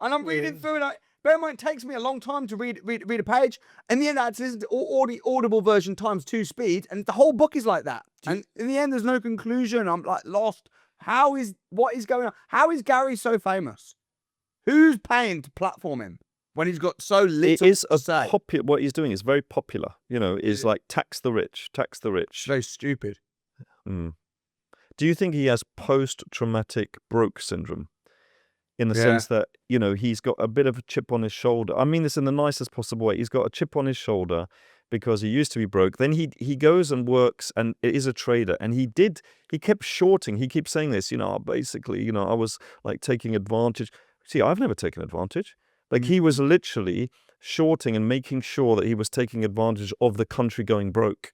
I'm reading through and bear in mind, it takes me a long time to read a page. And in the end, I had to listen to Audible version times 2 speed, and the whole book is like that. And in the end, there's no conclusion. I'm like lost. What is going on? How is Gary so famous? Who's paying to platform him when he's got so little to say? What he's doing is very popular. You know, is like tax the rich. Very stupid. Do you think he has post-traumatic broke syndrome? In the sense that, you know, he's got a bit of a chip on his shoulder. I mean this in the nicest possible way. He's got a chip on his shoulder because he used to be broke. Then he goes and works and is a trader. And he kept shorting. He keeps saying this, you know, basically, you know, I was like taking advantage. See, I've never taken advantage. Like he was literally shorting and making sure that he was taking advantage of the country going broke.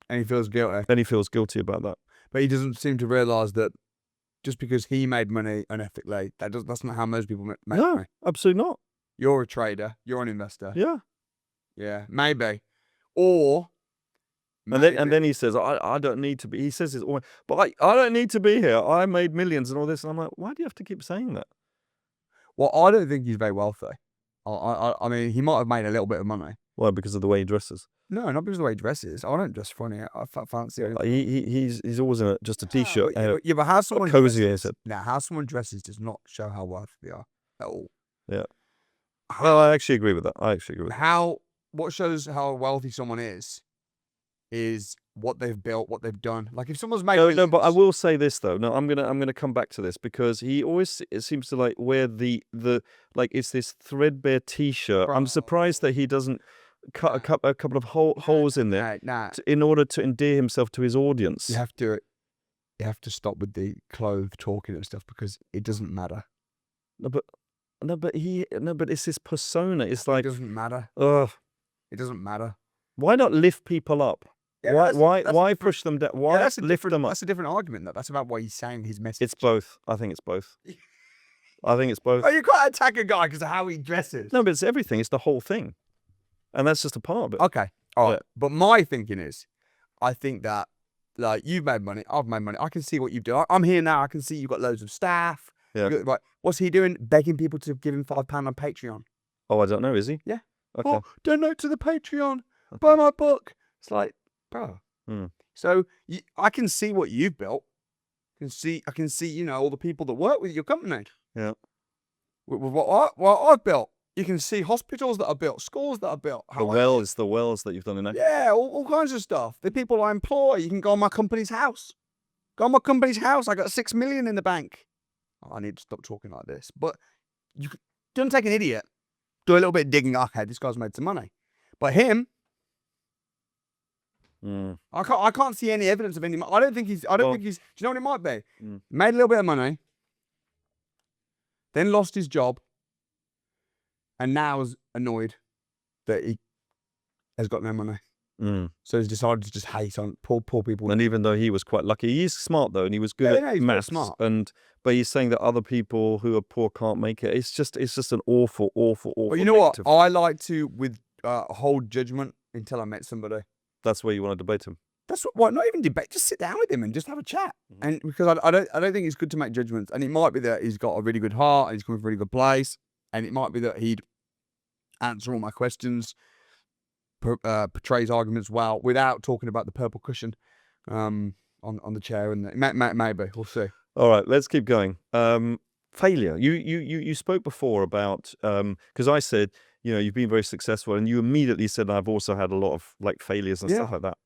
And he feels guilty. Then he feels guilty about that. But he doesn't seem to realise that just because he made money unethically, that's not how most people make money. No, absolutely not. You're a trader. You're an investor. Yeah. Yeah, maybe. Or... And then he says, I don't need to be... He says this, but I don't need to be here. I made millions and all this. And I'm like, why do you have to keep saying that? Well, I don't think he's very wealthy. I mean, he might have made a little bit of money. Why? Because of the way he dresses? No, not because of the way he dresses. I don't dress funny. I fancy it. He's always in just a t-shirt. Yeah, but how someone cozy dresses, is it? now, how someone dresses does not show how wealthy they are at all. Yeah. Well, I actually agree with that. What shows how wealthy someone is what they've built, what they've done. Like if someone's made no, but I will say this though. No, I'm gonna come back to this because he always seems to like wear the like it's this threadbare t-shirt. I'm surprised that he doesn't cut a couple of holes in there in order to endear himself to his audience. You have to stop with the clothes talking and stuff because it doesn't matter. But it's his persona. It's like it doesn't matter. Ugh. It doesn't matter. Why not lift people up? Yeah, why push them down? Why lift them up? That's a different argument, though. That's about what he's saying, his message. It's both. I think it's both. Oh, you can't attack a guy because of how he dresses. No, but it's everything. It's the whole thing. And that's just a part of it. Okay. All right. But my thinking is, I think that, like, you've made money. I've made money. I can see what you've done. I'm here now. I can see you've got loads of staff. Yeah. Right. What's he doing? Begging people to give him £5 on Patreon. Oh, I don't know. Is he? Yeah. Okay. Oh, donate to the Patreon. Buy my book. It's like, bro. So I can see what you've built. I can see, you know, all the people that work with your company. Yeah. With what I've built. You can see hospitals that are built, schools that are built. The wells that you've done in there. Yeah, all kinds of stuff. The people I employ. You can go on my company's house. I got 6 million in the bank. Oh, I need to stop talking like this. But you don't take an idiot. Do a little bit of digging. Okay, this guy's made some money. But him, I can't see any evidence of any. I don't think he's. Do you know what it might be? Made a little bit of money, then lost his job, and now is annoyed that he has got no money. So he's decided to just hate on poor people. And even though he was quite lucky, he's smart though, and he was good at maths. Smart. But he's saying that other people who are poor can't make it. It's just an awful. But you know negative. What? I like to hold judgment until I met somebody. That's where you want to debate him. That's what. Not even debate. Just sit down with him and just have a chat. And because I don't think it's good to make judgments. And it might be that he's got a really good heart and he's coming from a really good place. And it might be that he'd answer all my questions, portrays arguments well without talking about the purple cushion on the chair. And maybe we'll see. All right, let's keep going. Failure. You spoke before about because I said, you know, you've been very successful, and you immediately said I've also had a lot of like failures and stuff like that.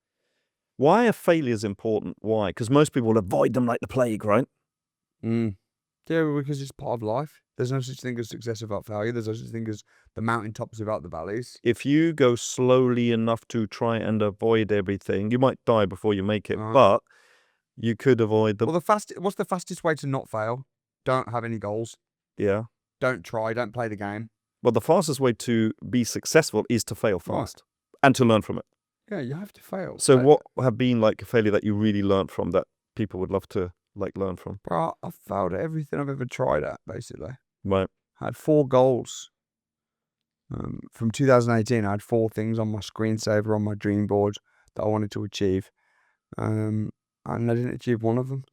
Why are failures important? Why? Because most people will avoid them like the plague, right? Yeah, because it's part of life. There's no such thing as success without failure. There's no such thing as the mountaintops without the valleys. If you go slowly enough to try and avoid everything, you might die before you make it, but you could avoid them. Well, what's the fastest way to not fail? Don't have any goals. Yeah. Don't try. Don't play the game. Well, the fastest way to be successful is to fail fast and to learn from it. Yeah, you have to fail. So what have been like a failure that you really learned from that people would love to like learn from? Bro, I've failed at everything I've ever tried at, basically. Right. I had 4 goals. From 2018, I had 4 things on my screensaver on my dream board that I wanted to achieve. And I didn't achieve one of them.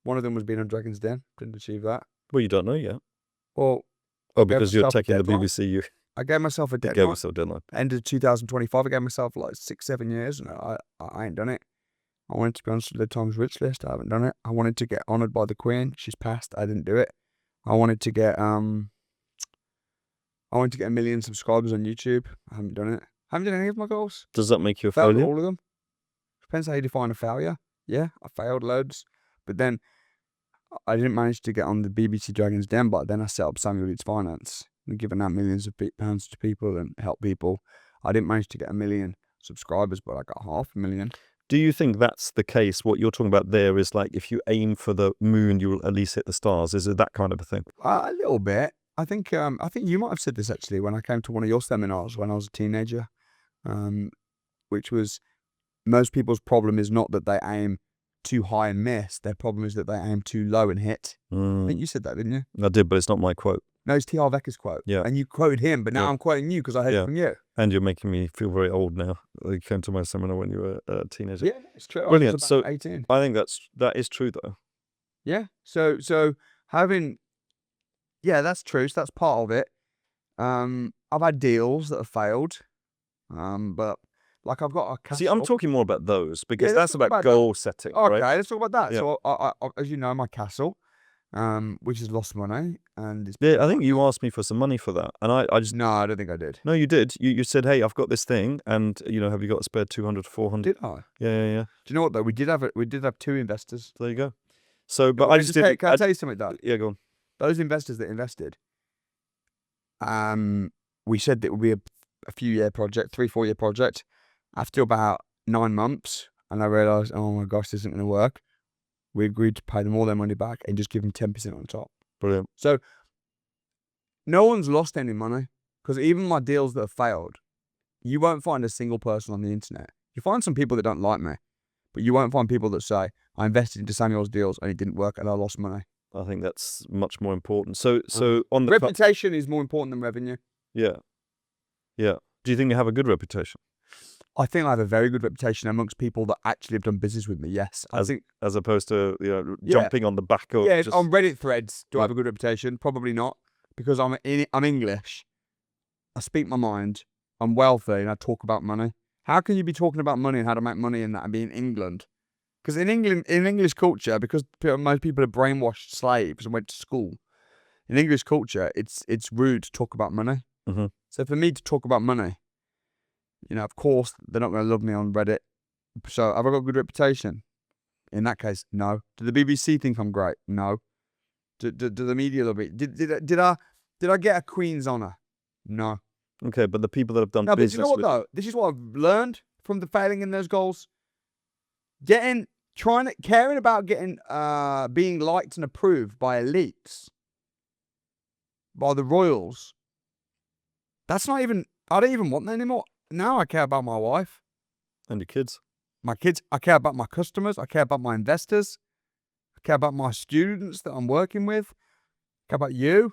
One of them was being on Dragon's Den. Didn't achieve that. Well, you don't know yet. Well, because you're taking the BBC. I gave myself a deadline. Gave yourself a deadline. End of 2025. I gave myself like 6-7 years, and I ain't done it. I wanted to be on the Times Rich list. I haven't done it. I wanted to get honoured by the Queen. She's passed. I didn't do it. I wanted to get 1 million subscribers on YouTube. I haven't done it. I haven't done any of my goals. Does that make you a Failed failure? all of them. Depends how you define a failure. Yeah, I failed loads, but then I didn't manage to get on the BBC Dragon's Den. But then I set up Samuel Leeds Finance and given out millions of pounds to people and help people. I didn't manage to get 1 million subscribers, but I got 500,000. Do you think that's the case? What you're talking about there is like if you aim for the moon, you'll at least hit the stars. Is it that kind of a thing? A little bit. I think you might have said this actually when I came to one of your seminars when I was a teenager, which was most people's problem is not that they aim too high and miss. Their problem is that they aim too low and hit. I think you said that, didn't you? I did, but it's not my quote. No, it's T.R. Vecker's quote. Yeah. And you quoted him, but now I'm quoting you because I heard it from you. And you're making me feel very old now. You came to my seminar when you were a teenager. Yeah, it's true. Brilliant. I was So about 18. I think that is true though. Yeah. So having, that's true. So that's part of it. I've had deals that have failed, but like I've got a castle. See, I'm talking more about those because that's talk about goal setting, Okay, right? let's talk about that. Yeah. So I, as you know, my castle, which has lost money, and it's Yeah, I think you asked me for some money for that, and I just no, I don't think I did. No, you did. You said, "Hey, I've got this thing, and have you got a spare 200 to 400?" Did I? Yeah. Do you know what though? We did have 2 investors. There you go. So, but I just didn't. Can I tell you something, Doug? Yeah, go on. Those investors that invested, we said that it would be a few year project, 3-4 year project. After about 9 months, and I realised, oh my gosh, this isn't going to work. We agreed to pay them all their money back and just give them 10% on top. Brilliant. So no one's lost any money because even my deals that have failed, you won't find a single person on the internet. You find some people that don't like me, but you won't find people that say, I invested into Samuel's deals and it didn't work and I lost money. I think that's much more important. So on the reputation is more important than revenue. Yeah. Do you think you have a good reputation? I think I have a very good reputation amongst people that actually have done business with me. Yes, as opposed to jumping on the back of on Reddit threads. Do I have a good reputation? Probably not, because I'm English. I speak my mind. I'm wealthy, and I talk about money. How can you be talking about money and how to make money and that and be in England? Because in England, in English culture, because most people are brainwashed slaves and went to school. In English culture, it's rude to talk about money. Mm-hmm. So for me to talk about money, of course, they're not going to love me on Reddit. So have I got a good reputation? In that case, no. Do the BBC think I'm great? No. Do the media love it? Did I get a Queen's honour? No. Okay, but the people that have done business. But you know what though? This is what I've learned from the failing in those goals. Caring about being liked and approved by elites, by the royals. That's not even. I don't even want that anymore. Now I care about my wife. And your kids. My kids. I care about my customers. I care about my investors. I care about my students that I'm working with. I care about you.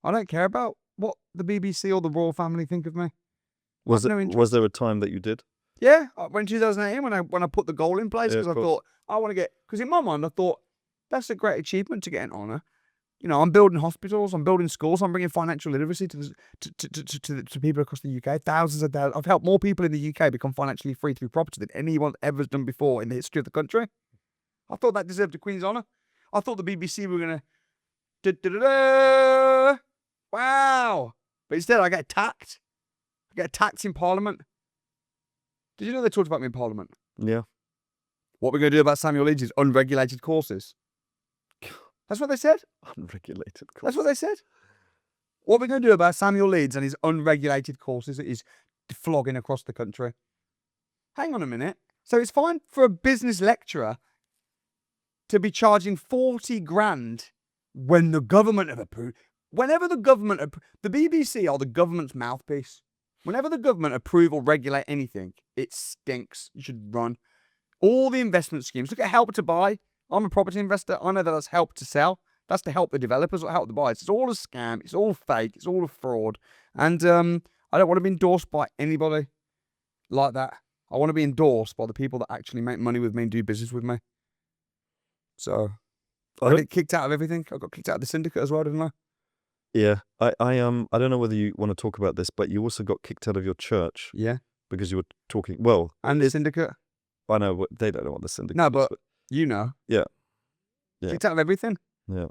I don't care about what the BBC or the royal family think of me. Was there a time that you did? Yeah, when 2018, when I put the goal in place, Yeah, because of I thought I want to get, because in my mind I thought that's a great achievement to get an honour. You know, I'm building hospitals, I'm building schools, I'm bringing financial literacy to people across the UK. Thousands. I've helped more people in the UK become financially free through property than anyone ever has done before in the history of the country. I thought that deserved a Queen's honour. I thought the BBC were gonna, wow, but instead I get attacked. I get attacked in Parliament. Did you know they talked about me in Parliament? Yeah. What we're going to do about Samuel Leeds is unregulated courses. That's what they said. Unregulated course. That's what they said. What we're going to do about Samuel Leeds and his unregulated courses is flogging across the country. Hang on a minute. So it's fine for a business lecturer to be charging 40 grand when the government have approved. Whenever the government, the BBC are the government's mouthpiece. Whenever the government approve or regulate anything, it stinks. You should run. All the investment schemes. Look at Help to Buy. I'm a property investor. I know that that's Help to Sell. That's to help the developers or help the buyers. It's all a scam. It's all fake. It's all a fraud. And I don't want to be endorsed by anybody like that. I want to be endorsed by the people that actually make money with me and do business with me. So I get kicked out of everything. I got kicked out of the syndicate as well, didn't I? Yeah. I don't know whether you want to talk about this, but you also got kicked out of your church. Yeah. Because you were talking, well. And the syndicate. I know, but they don't know what the syndicate No, is. but you know. Yeah. Kicked out of everything. Yeah.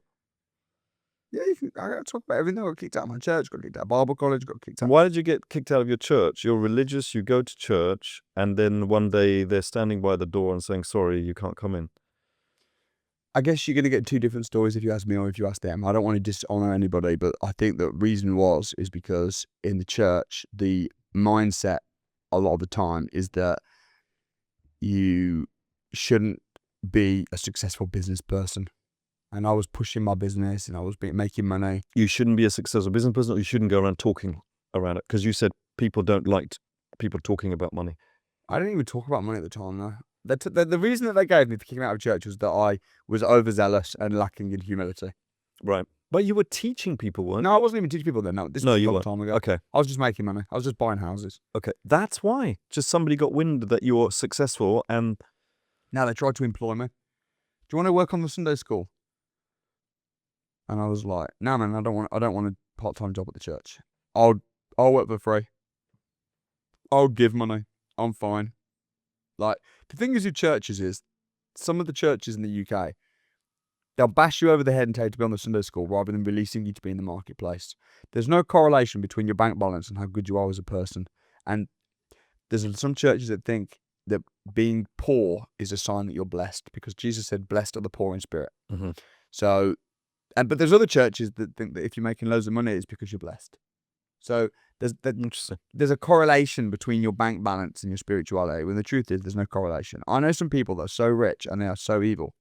Yeah, I got to talk about everything. I got kicked out of my church, got kicked out of Bible college, got kicked out. Why did you get kicked out of your church? You're religious, you go to church, and then one day they're standing by the door and saying, sorry, you can't come in. I guess you're going to get two different stories if you ask me or if you ask them. I don't want to dishonour anybody, but I think the reason is because in the church, the mindset a lot of the time is that you shouldn't be a successful business person. And I was pushing my business and I was making money. You shouldn't be a successful business person, or you shouldn't go around talking around it, because you said people don't like people talking about money. I didn't even talk about money at the time, though. The reason that they gave me for kicking me out of church was that I was overzealous and lacking in humility. Right. But you were teaching people, weren't you? No, I wasn't even teaching people then. No, this was a long time ago. Okay. I was just making money. I was just buying houses. Okay. That's why. Just somebody got wind that you were successful and... Now they tried to employ me. Do you want to work on the Sunday school? And I was like, no, man, I don't want a part-time job at the church. I'll work for free. I'll give money. I'm fine. Like, the thing is with churches is, some of the churches in the UK, they'll bash you over the head and tell you to be on the Sunday school rather than releasing you to be in the marketplace. There's no correlation between your bank balance and how good you are as a person. And there's some churches that think that being poor is a sign that you're blessed, because Jesus said, blessed are the poor in spirit. Mm-hmm. So, but there's other churches that think that if you're making loads of money, it's because you're blessed. So there's a correlation between your bank balance and your spirituality, when the truth is there's no correlation. I know some people that are so rich and they are so evil.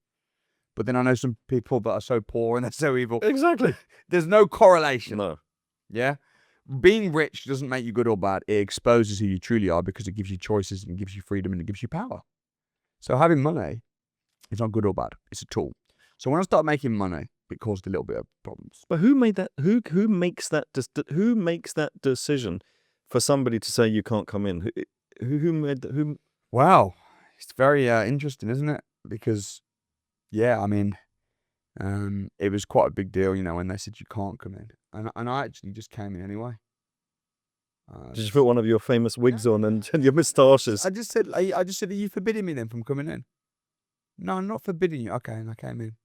But then I know some people that are so poor and they're so evil. Exactly. There's no correlation. No. Yeah? Being rich doesn't make you good or bad. It exposes who you truly are, because it gives you choices and it gives you freedom and it gives you power. So having money is not good or bad. It's a tool. So when I started making money, it caused a little bit of problems. But who made that? Who makes that decision for somebody to say you can't come in? Who made that? Who? Wow. It's very interesting, isn't it? Because, yeah, I mean, it was quite a big deal, when they said you can't come in. And I actually just came in anyway. Did you put one of your famous wigs on and your moustaches? I just said, are you forbidding me then from coming in? No, I'm not forbidding you. Okay, and I came in.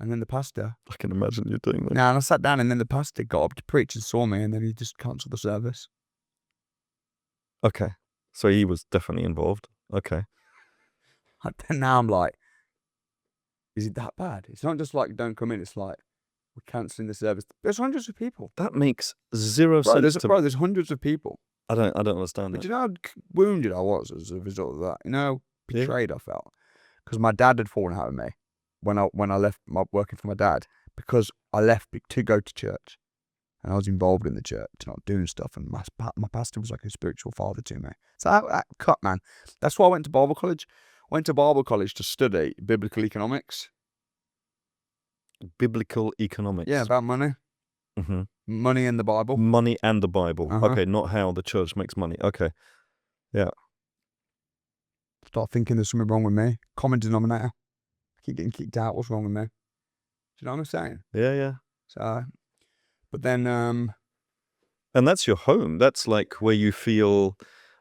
And then the pastor... I can imagine you doing that. No, and I sat down, and then the pastor got up to preach and saw me, and then he just cancelled the service. Okay. So he was definitely involved. Okay. And now I'm like, is it that bad? It's not just like, don't come in. It's like, we're cancelling the service. There's hundreds of people. That makes zero sense to me. There's hundreds of people. I don't understand But that. you know how wounded I was as a result of that? You know how betrayed I felt? Because my dad had fallen out with me when I left working for my dad, because I left to go to church. And I was involved in the church, not doing stuff. And my pastor was like a spiritual father to me. So that cut, man. That's why I went to Bible college. I went to Bible college to study biblical economics. Biblical economics. Yeah, about money. Mm-hmm. Money and the Bible. Money and the Bible. Uh-huh. Okay, not how the church makes money. Okay. Yeah. Start thinking there's something wrong with me. Common denominator. I keep getting kicked out. What's wrong with me? Do you know what I'm saying? Yeah. So, but then, And that's your home. That's like where you feel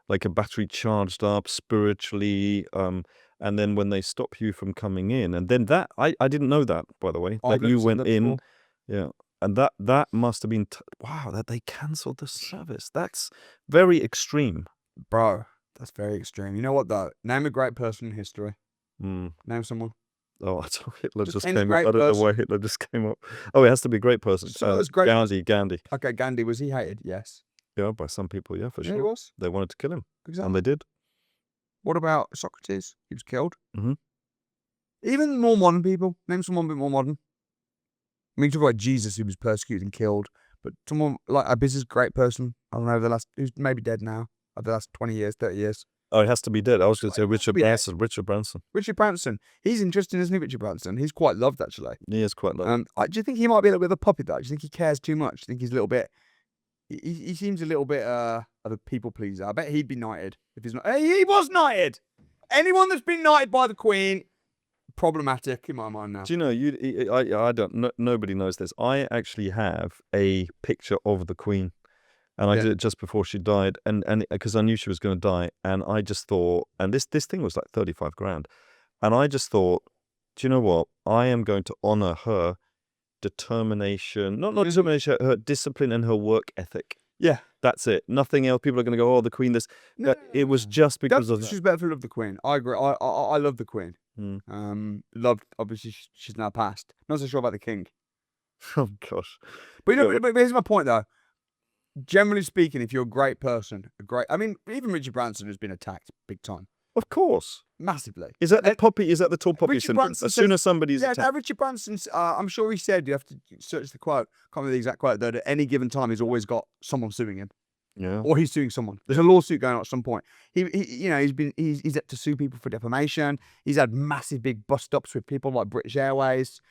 like a battery charged up spiritually. And then when they stop you from coming in, and then that, I didn't know that, by the way, that you went in. Yeah. And that must have been, wow, that they cancelled the service. That's very extreme. bro, that's very extreme. You know what though? Name a great person in history. Name someone. Oh, I thought Hitler just any came up. great I don't know person. why Hitler just came up. Oh, it has to be a great person. So it was great. Gandhi. Okay, Gandhi, was he hated? Yes. Yeah, by some people, yeah, for Yeah, he sure. was. They wanted to kill him, Exactly. and they did. What about Socrates? He was killed. Mhm. Even more modern people. Name someone a bit more modern. I mean, you talk about Jesus, who was persecuted and killed, but someone like a business great person. I don't know, who's maybe dead now. Over the last 20 years, 30 years. Oh, it has to be dead. I was going to say Like, Richard yeah. Branson. Richard Branson. Richard Branson. He's interesting, isn't he, Richard Branson? He's quite loved, actually. He is quite lovely. Do you think he might be a little bit of a puppet, though? Do you think he cares too much? Do you think he's a little bit... He seems a little bit of a people pleaser. I bet he'd be knighted if he's not... He was knighted! Anyone that's been knighted by the Queen, problematic in my mind now. Do you know, I don't, nobody knows this. I actually have a picture of the Queen. And I did it just before she died, and because I knew she was going to die, and I just thought, and this thing was like 35 grand, and I just thought, do you know what? I am going to honor her determination, not determination, her discipline and her work ethic. Yeah, that's it. Nothing else. People are going to go, oh, the Queen. It was just because of that. She's better love the Queen. I agree. I love the Queen. Loved. Obviously, she's now passed. Not so sure about the King. Oh gosh. But you know, but here's my point though. Generally speaking, if you're a great person, I mean, even Richard Branson has been attacked big time. Of course. Massively. Is that the poppy? Is that the tall poppy syndrome? As soon as somebody's attacked. Richard Branson's, I'm sure he said, you have to search the quote, can't remember the exact quote, that at any given time he's always got someone suing him. Yeah. Or he's suing someone. There's a lawsuit going on at some point. He's up to sue people for defamation. He's had massive big bust ups with people like British Airways.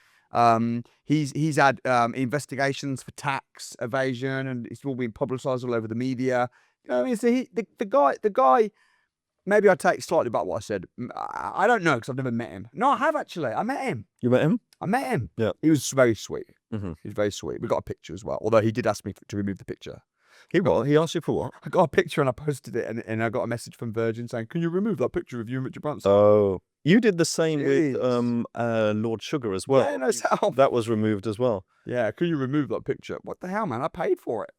He's had investigations for tax evasion, and it's all been publicised all over the media. You know what I mean? So the guy. Maybe I take slightly back what I said. I don't know because I've never met him. No, I have actually. I met him. You met him? I met him. Yeah. He was very sweet. Mm-hmm. He was very sweet. We got a picture as well. Although he did ask me to remove the picture. He asked you for what? I got a picture and I posted it, and I got a message from Virgin saying, "Can you remove that picture of you and Richard Branson?" Oh, you did the same with Lord Sugar as well. Yeah, no, so that was removed as well. Yeah, can you remove that picture? What the hell, man? I paid for it.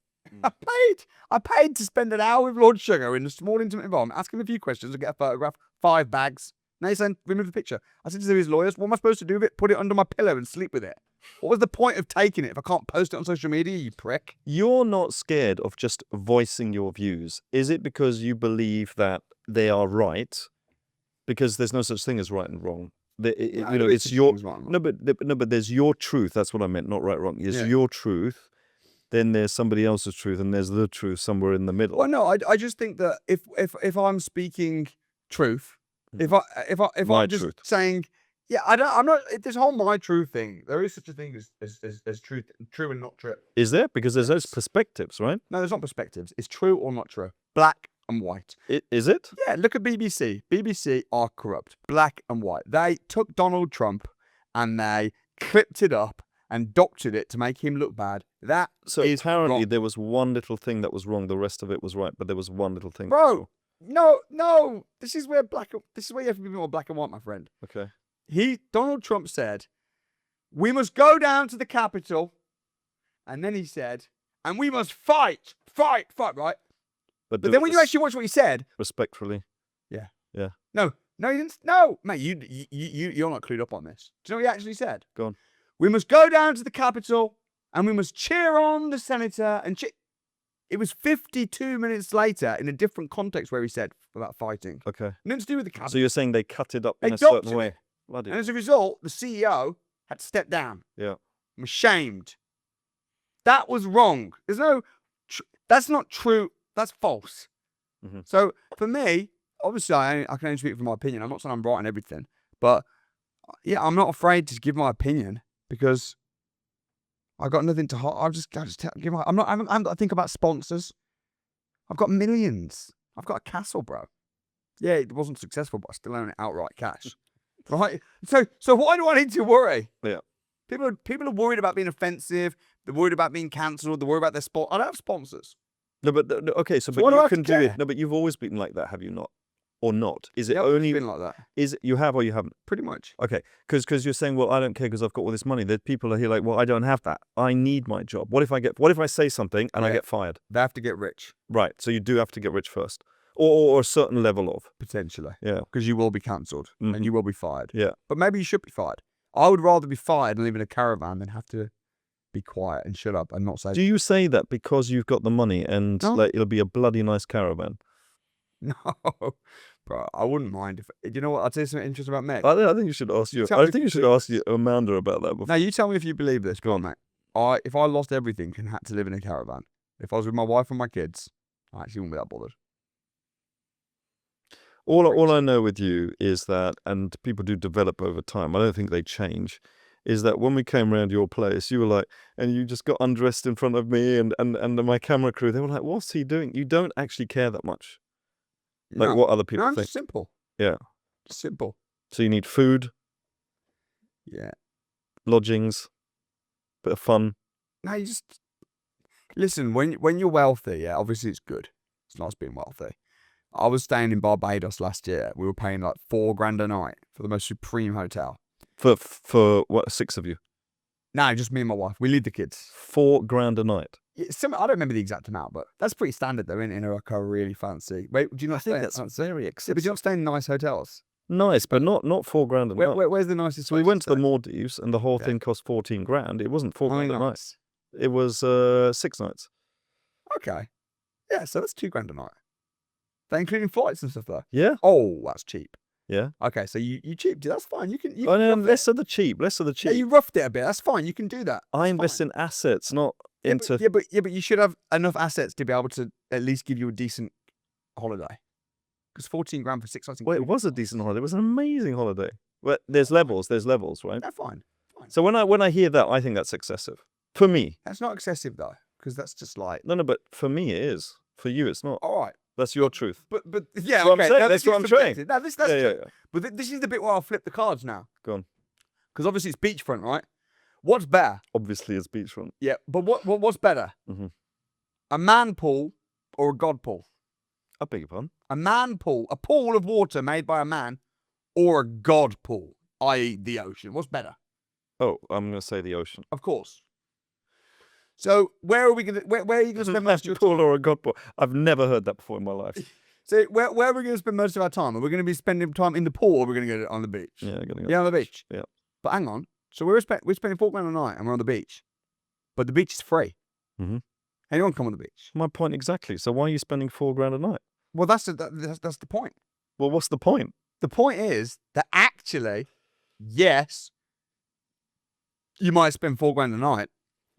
I paid to spend an hour with Lord Sugar in a small intimate environment, ask him a few questions and get a photograph, 5 bags. Now he's saying, remove the picture. I said to his lawyers, what am I supposed to do with it? Put it under my pillow and sleep with it. What was the point of taking it if I can't post it on social media, you prick? You're not scared of just voicing your views. Is it because you believe that they are right? Because there's no such thing as right and wrong. It's your... No, but there's your truth. That's what I meant, not right, wrong. It's your truth. Then there's somebody else's truth, and there's the truth somewhere in the middle. Well, no, I just think that if I'm speaking truth, if I'm just truth. saying, yeah, I'm not. This whole my truth thing. There is such a thing as truth, true and not true. Is there? Because there's those perspectives, right? No, there's not perspectives. It's true or not true. Black and white. Is it? Yeah. Look at BBC. BBC are corrupt. Black and white. They took Donald Trump and they clipped it up and doctored it to make him look bad. So apparently wrong. there was one little thing that was wrong. The rest of it was right, but there was one little thing. Bro, no. This is where you have to be more black and white, my friend. Okay. Donald Trump said, we must go down to the Capitol. And then he said, and we must fight, right? But then when you actually watch what he said. Respectfully. Yeah. Yeah. No, he didn't. No, mate, you're not clued up on this. Do you know what he actually said? Go on. We must go down to the Capitol and we must cheer on the senator and It was 52 minutes later in a different context where he said about fighting. Okay. Nothing to do with the Capitol. So you're saying they cut it up in They a certain doctored way. it. Bloody. And as a result, the CEO had to step down. Yeah. I'm ashamed. That was wrong. There's no... that's not true. That's false. Mm-hmm. So for me, obviously I can only speak from my opinion. I'm not saying I'm right on everything. But yeah, I'm not afraid to give my opinion. Because I got nothing to hide. I just give my. I'm not. I think about sponsors. I've got millions. I've got a castle, bro. Yeah, it wasn't successful, but I still own it outright cash. Right? So why do I need to worry? Yeah. People are worried about being offensive. They're worried about being cancelled. They're worried about their spot. I don't have sponsors. No, but okay. So, So but why do I you have to can do care? it. No, but you've always been like that, have you not? Or not? Is it Yep, only it's been like that. Is it, you have or you haven't? Pretty much. Okay, because you're saying, well, I don't care because I've got all this money. There's people are here like, well, I don't have that. I need my job. What if I say something and I Yeah. get fired? They have to get rich, Right. So you do have to get rich first, or a certain level of. potentially. Yeah. Because you will be cancelled Mhm. and you will be fired. Yeah. But maybe you should be fired. I would rather be fired and live in a caravan than have to be quiet and shut up and not say Do you say that because you've got the money and No. like it'll be a bloody nice caravan? no. Bro, I wouldn't mind if you know what, I'll tell you something interesting about Meg. I think you should ask you. Tell I me think you if should you ask you, Amanda about that before. Now you tell me if you believe this. Go on, mate. If I lost everything and had to live in a caravan, if I was with my wife and my kids, I actually wouldn't be that bothered. All I know with you is that, and people do develop over time. I don't think they change. Is that when we came around your place, you were like, and you just got undressed in front of me and my camera crew. They were like, "What's he doing?" You don't actually care that much, like No. what other people No, think. it's simple. Yeah. Just simple. So you need food, Yeah. lodgings, bit of fun. No, you just listen. When you're wealthy, yeah, obviously it's good. It's nice being wealthy. I was staying in Barbados last year. We were paying like $4,000 a night for the most supreme hotel. For what, 6 of you? No, just me and my wife. We lead the kids. $4,000 a night. Yeah, I don't remember the exact amount, but that's pretty standard though, isn't it? In like a really fancy. Wait, do you not I stay? think that's very Yeah, expensive. but you're not staying in nice hotels. Nice, but not $4,000 a night. Where's the nicest? So we place went to the stay? Maldives, and the whole Yeah. thing cost 14 grand. It wasn't How $4,000 many a night. nights? It was 6 nights. Okay. Yeah, so that's $2,000 a night. That including flights and stuff though. Yeah, Oh, that's cheap. yeah. Okay, so you cheap. That's fine. You can. Oh, no, rough it. less of the cheap. Less of the Yeah, cheap. you roughed it a bit. That's fine. You can do that. I That's invest fine. in assets, not into. Yeah, but you should have enough assets to be able to at least give you a decent holiday. Because 14 grand for 6 nights. Well, it was a decent holiday. It was an amazing holiday. But there's levels. There's levels, right? That's fine. So when I hear that, I think that's excessive. For me, That's not excessive though, because that's just like no. But for me, it is. For you, it's not. all right. That's your truth. But That's yeah, what I'm okay. saying. now That's this what is I'm saying. subjective. Now that's Yeah. true. But this is the bit where I'll flip the cards now. Go on. Because obviously it's beachfront, right? What's better? Obviously, it's beachfront. Yeah, but what's better? Mhm. A man pool or a god pool? I beg your pardon. A man pool, a pool of water made by a man, or a god pool, i.e., the ocean. What's better? Oh, I'm going to say the ocean. Of course. So where are we gonna? Where are you gonna spend most of your time? pool or a god pool? I've never heard that before in my life. So where are we gonna spend most of our time? Are we gonna be spending time in the pool, or are we gonna go on the beach? Yeah, I'm gonna go. Yeah, on the beach. Yeah. But hang on. So we're spending £4,000 a night, and we're on the beach, but the beach is free. Mhm. Anyone come on the beach? My point exactly. So why are you spending $4,000 a night? Well, that's the point. Well, what's the point? The point is that actually, yes, you might spend £4,000 a night,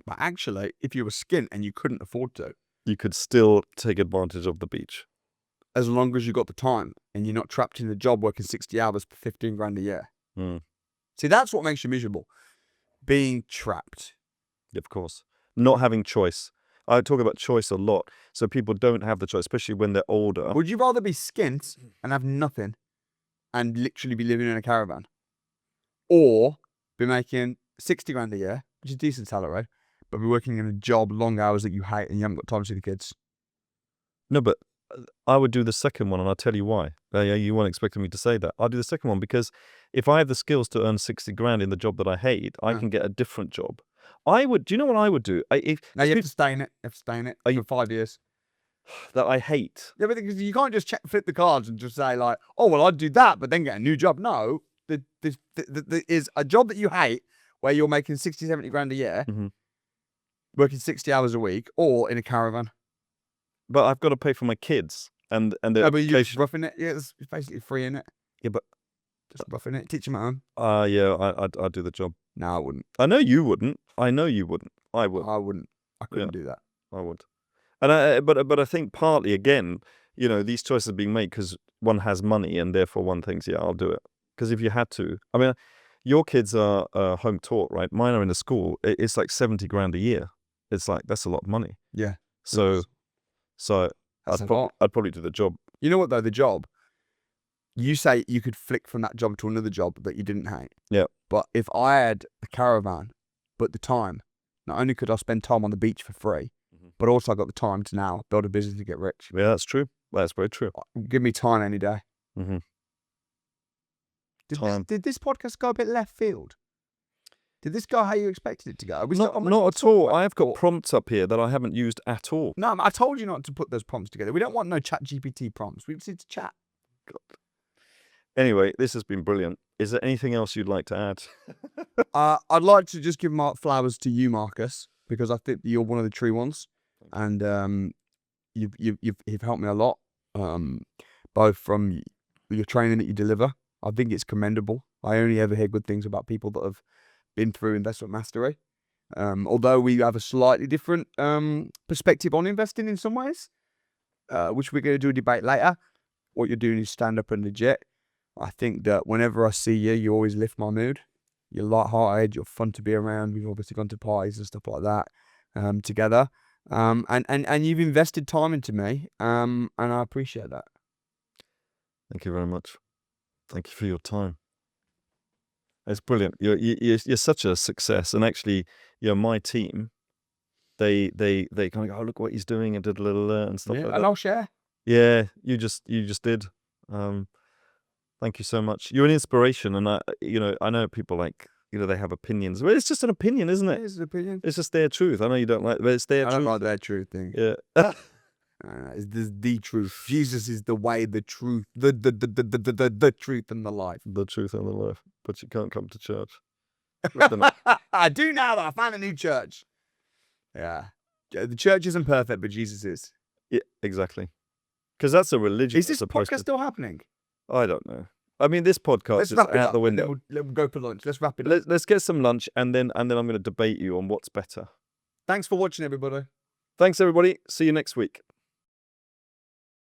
but actually, if you were skint and you couldn't afford to, You could still take advantage of the beach. as long as you got the time and you're not trapped in a job working 60 hours for 15 grand a year. Mm. See, that's what makes you miserable. Being trapped. Of course. Not having choice. I talk about choice a lot. So people don't have the choice, especially when they're older. Would you rather be skint and have nothing and literally be living in a caravan? Or be making 60 grand a year, which is a decent salary, but be working in a job, long hours that you hate and you haven't got time to see the kids? No, but I would do the second one, and I'll tell you why. You weren't expecting me to say that. I'll do the second one because if I have the skills to earn 60 grand in the job that I hate, I can get a different job. I would. Do you know what I would do? No, you have to stay in it. You have to stay in it for 5 years. That I hate. Yeah, but because you can't just flip the cards and just say like, oh, well, I'd do that, but then get a new job. No, there is a job that you hate where you're making 60, 70 grand a year, Mhm. working 60 hours a week, or in a caravan. But I've got to pay for my kids and the No, but you're just education. roughing it. Yeah, it's basically free in it. Yeah, but Just roughing it. Teach them at home. I'd do the job. No, I wouldn't. I know you wouldn't. I know you wouldn't. I would. I wouldn't. I couldn't do that. I would. And but I think partly again, these choices are being made because one has money and therefore one thinks, yeah, I'll do it. Because if you had to, I mean, your kids are home taught, right? Mine are in a school. It's like 70 grand a year. It's like, that's a lot of money. Yeah. So That's a lot. I'd probably do the job. You know what though? The job, you say you could flick from that job to another job that you didn't hate. Yeah. But if I had a caravan, but the time, not only could I spend time on the beach for free, but also I got the time to now build a business to get rich. Yeah, that's true. That's very true. Give me time any day. Mm-hmm. Did this podcast go a bit left field? Did this go how you expected it to go? Not at all. I've got prompts up here that I haven't used at all. No, I told you not to put those prompts together. We don't want no chat GPT prompts. We just need to chat. God. Anyway, this has been brilliant. Is there anything else you'd like to add? I'd like to just give flowers to you, Marcus, because I think you're one of the true ones, and you've helped me a lot, both from your training that you deliver. I think it's commendable. I only ever hear good things about people that have been through investment mastery. Although we have a slightly different perspective on investing in some ways, which we're going to do a debate later. What you're doing is stand up and legit. I think that whenever I see you, you always lift my mood. You're light-hearted, you're fun to be around. We've obviously gone to parties and stuff like that together. And you've invested time into me, and I appreciate that. Thank you very much. Thank you for your time. It's brilliant. You're such a success, and actually, my team, they kind of go, oh, look what he's doing, and did a little and stuff like that. And I'll share. Yeah, you just did. Thank you so much. You're an inspiration, and I know people they have opinions. Well, it's just an opinion, isn't it? It is an opinion. It's just their truth. I know you don't like, but it's their truth. I don't like their truth thing. Yeah. It's the truth. Jesus is the way, the truth, the truth and the life. The truth and the life. But you can't come to church. I do now that I found a new church. Yeah. The church isn't perfect, but Jesus is. Yeah, exactly. Because that's a religion. Is this podcast still happening? I don't know. I mean, this podcast is out the window. We'll go for lunch. Let's wrap it up. Let's get some lunch, and then I'm going to debate you on what's better. Thanks for watching, everybody. Thanks, everybody. See you next week.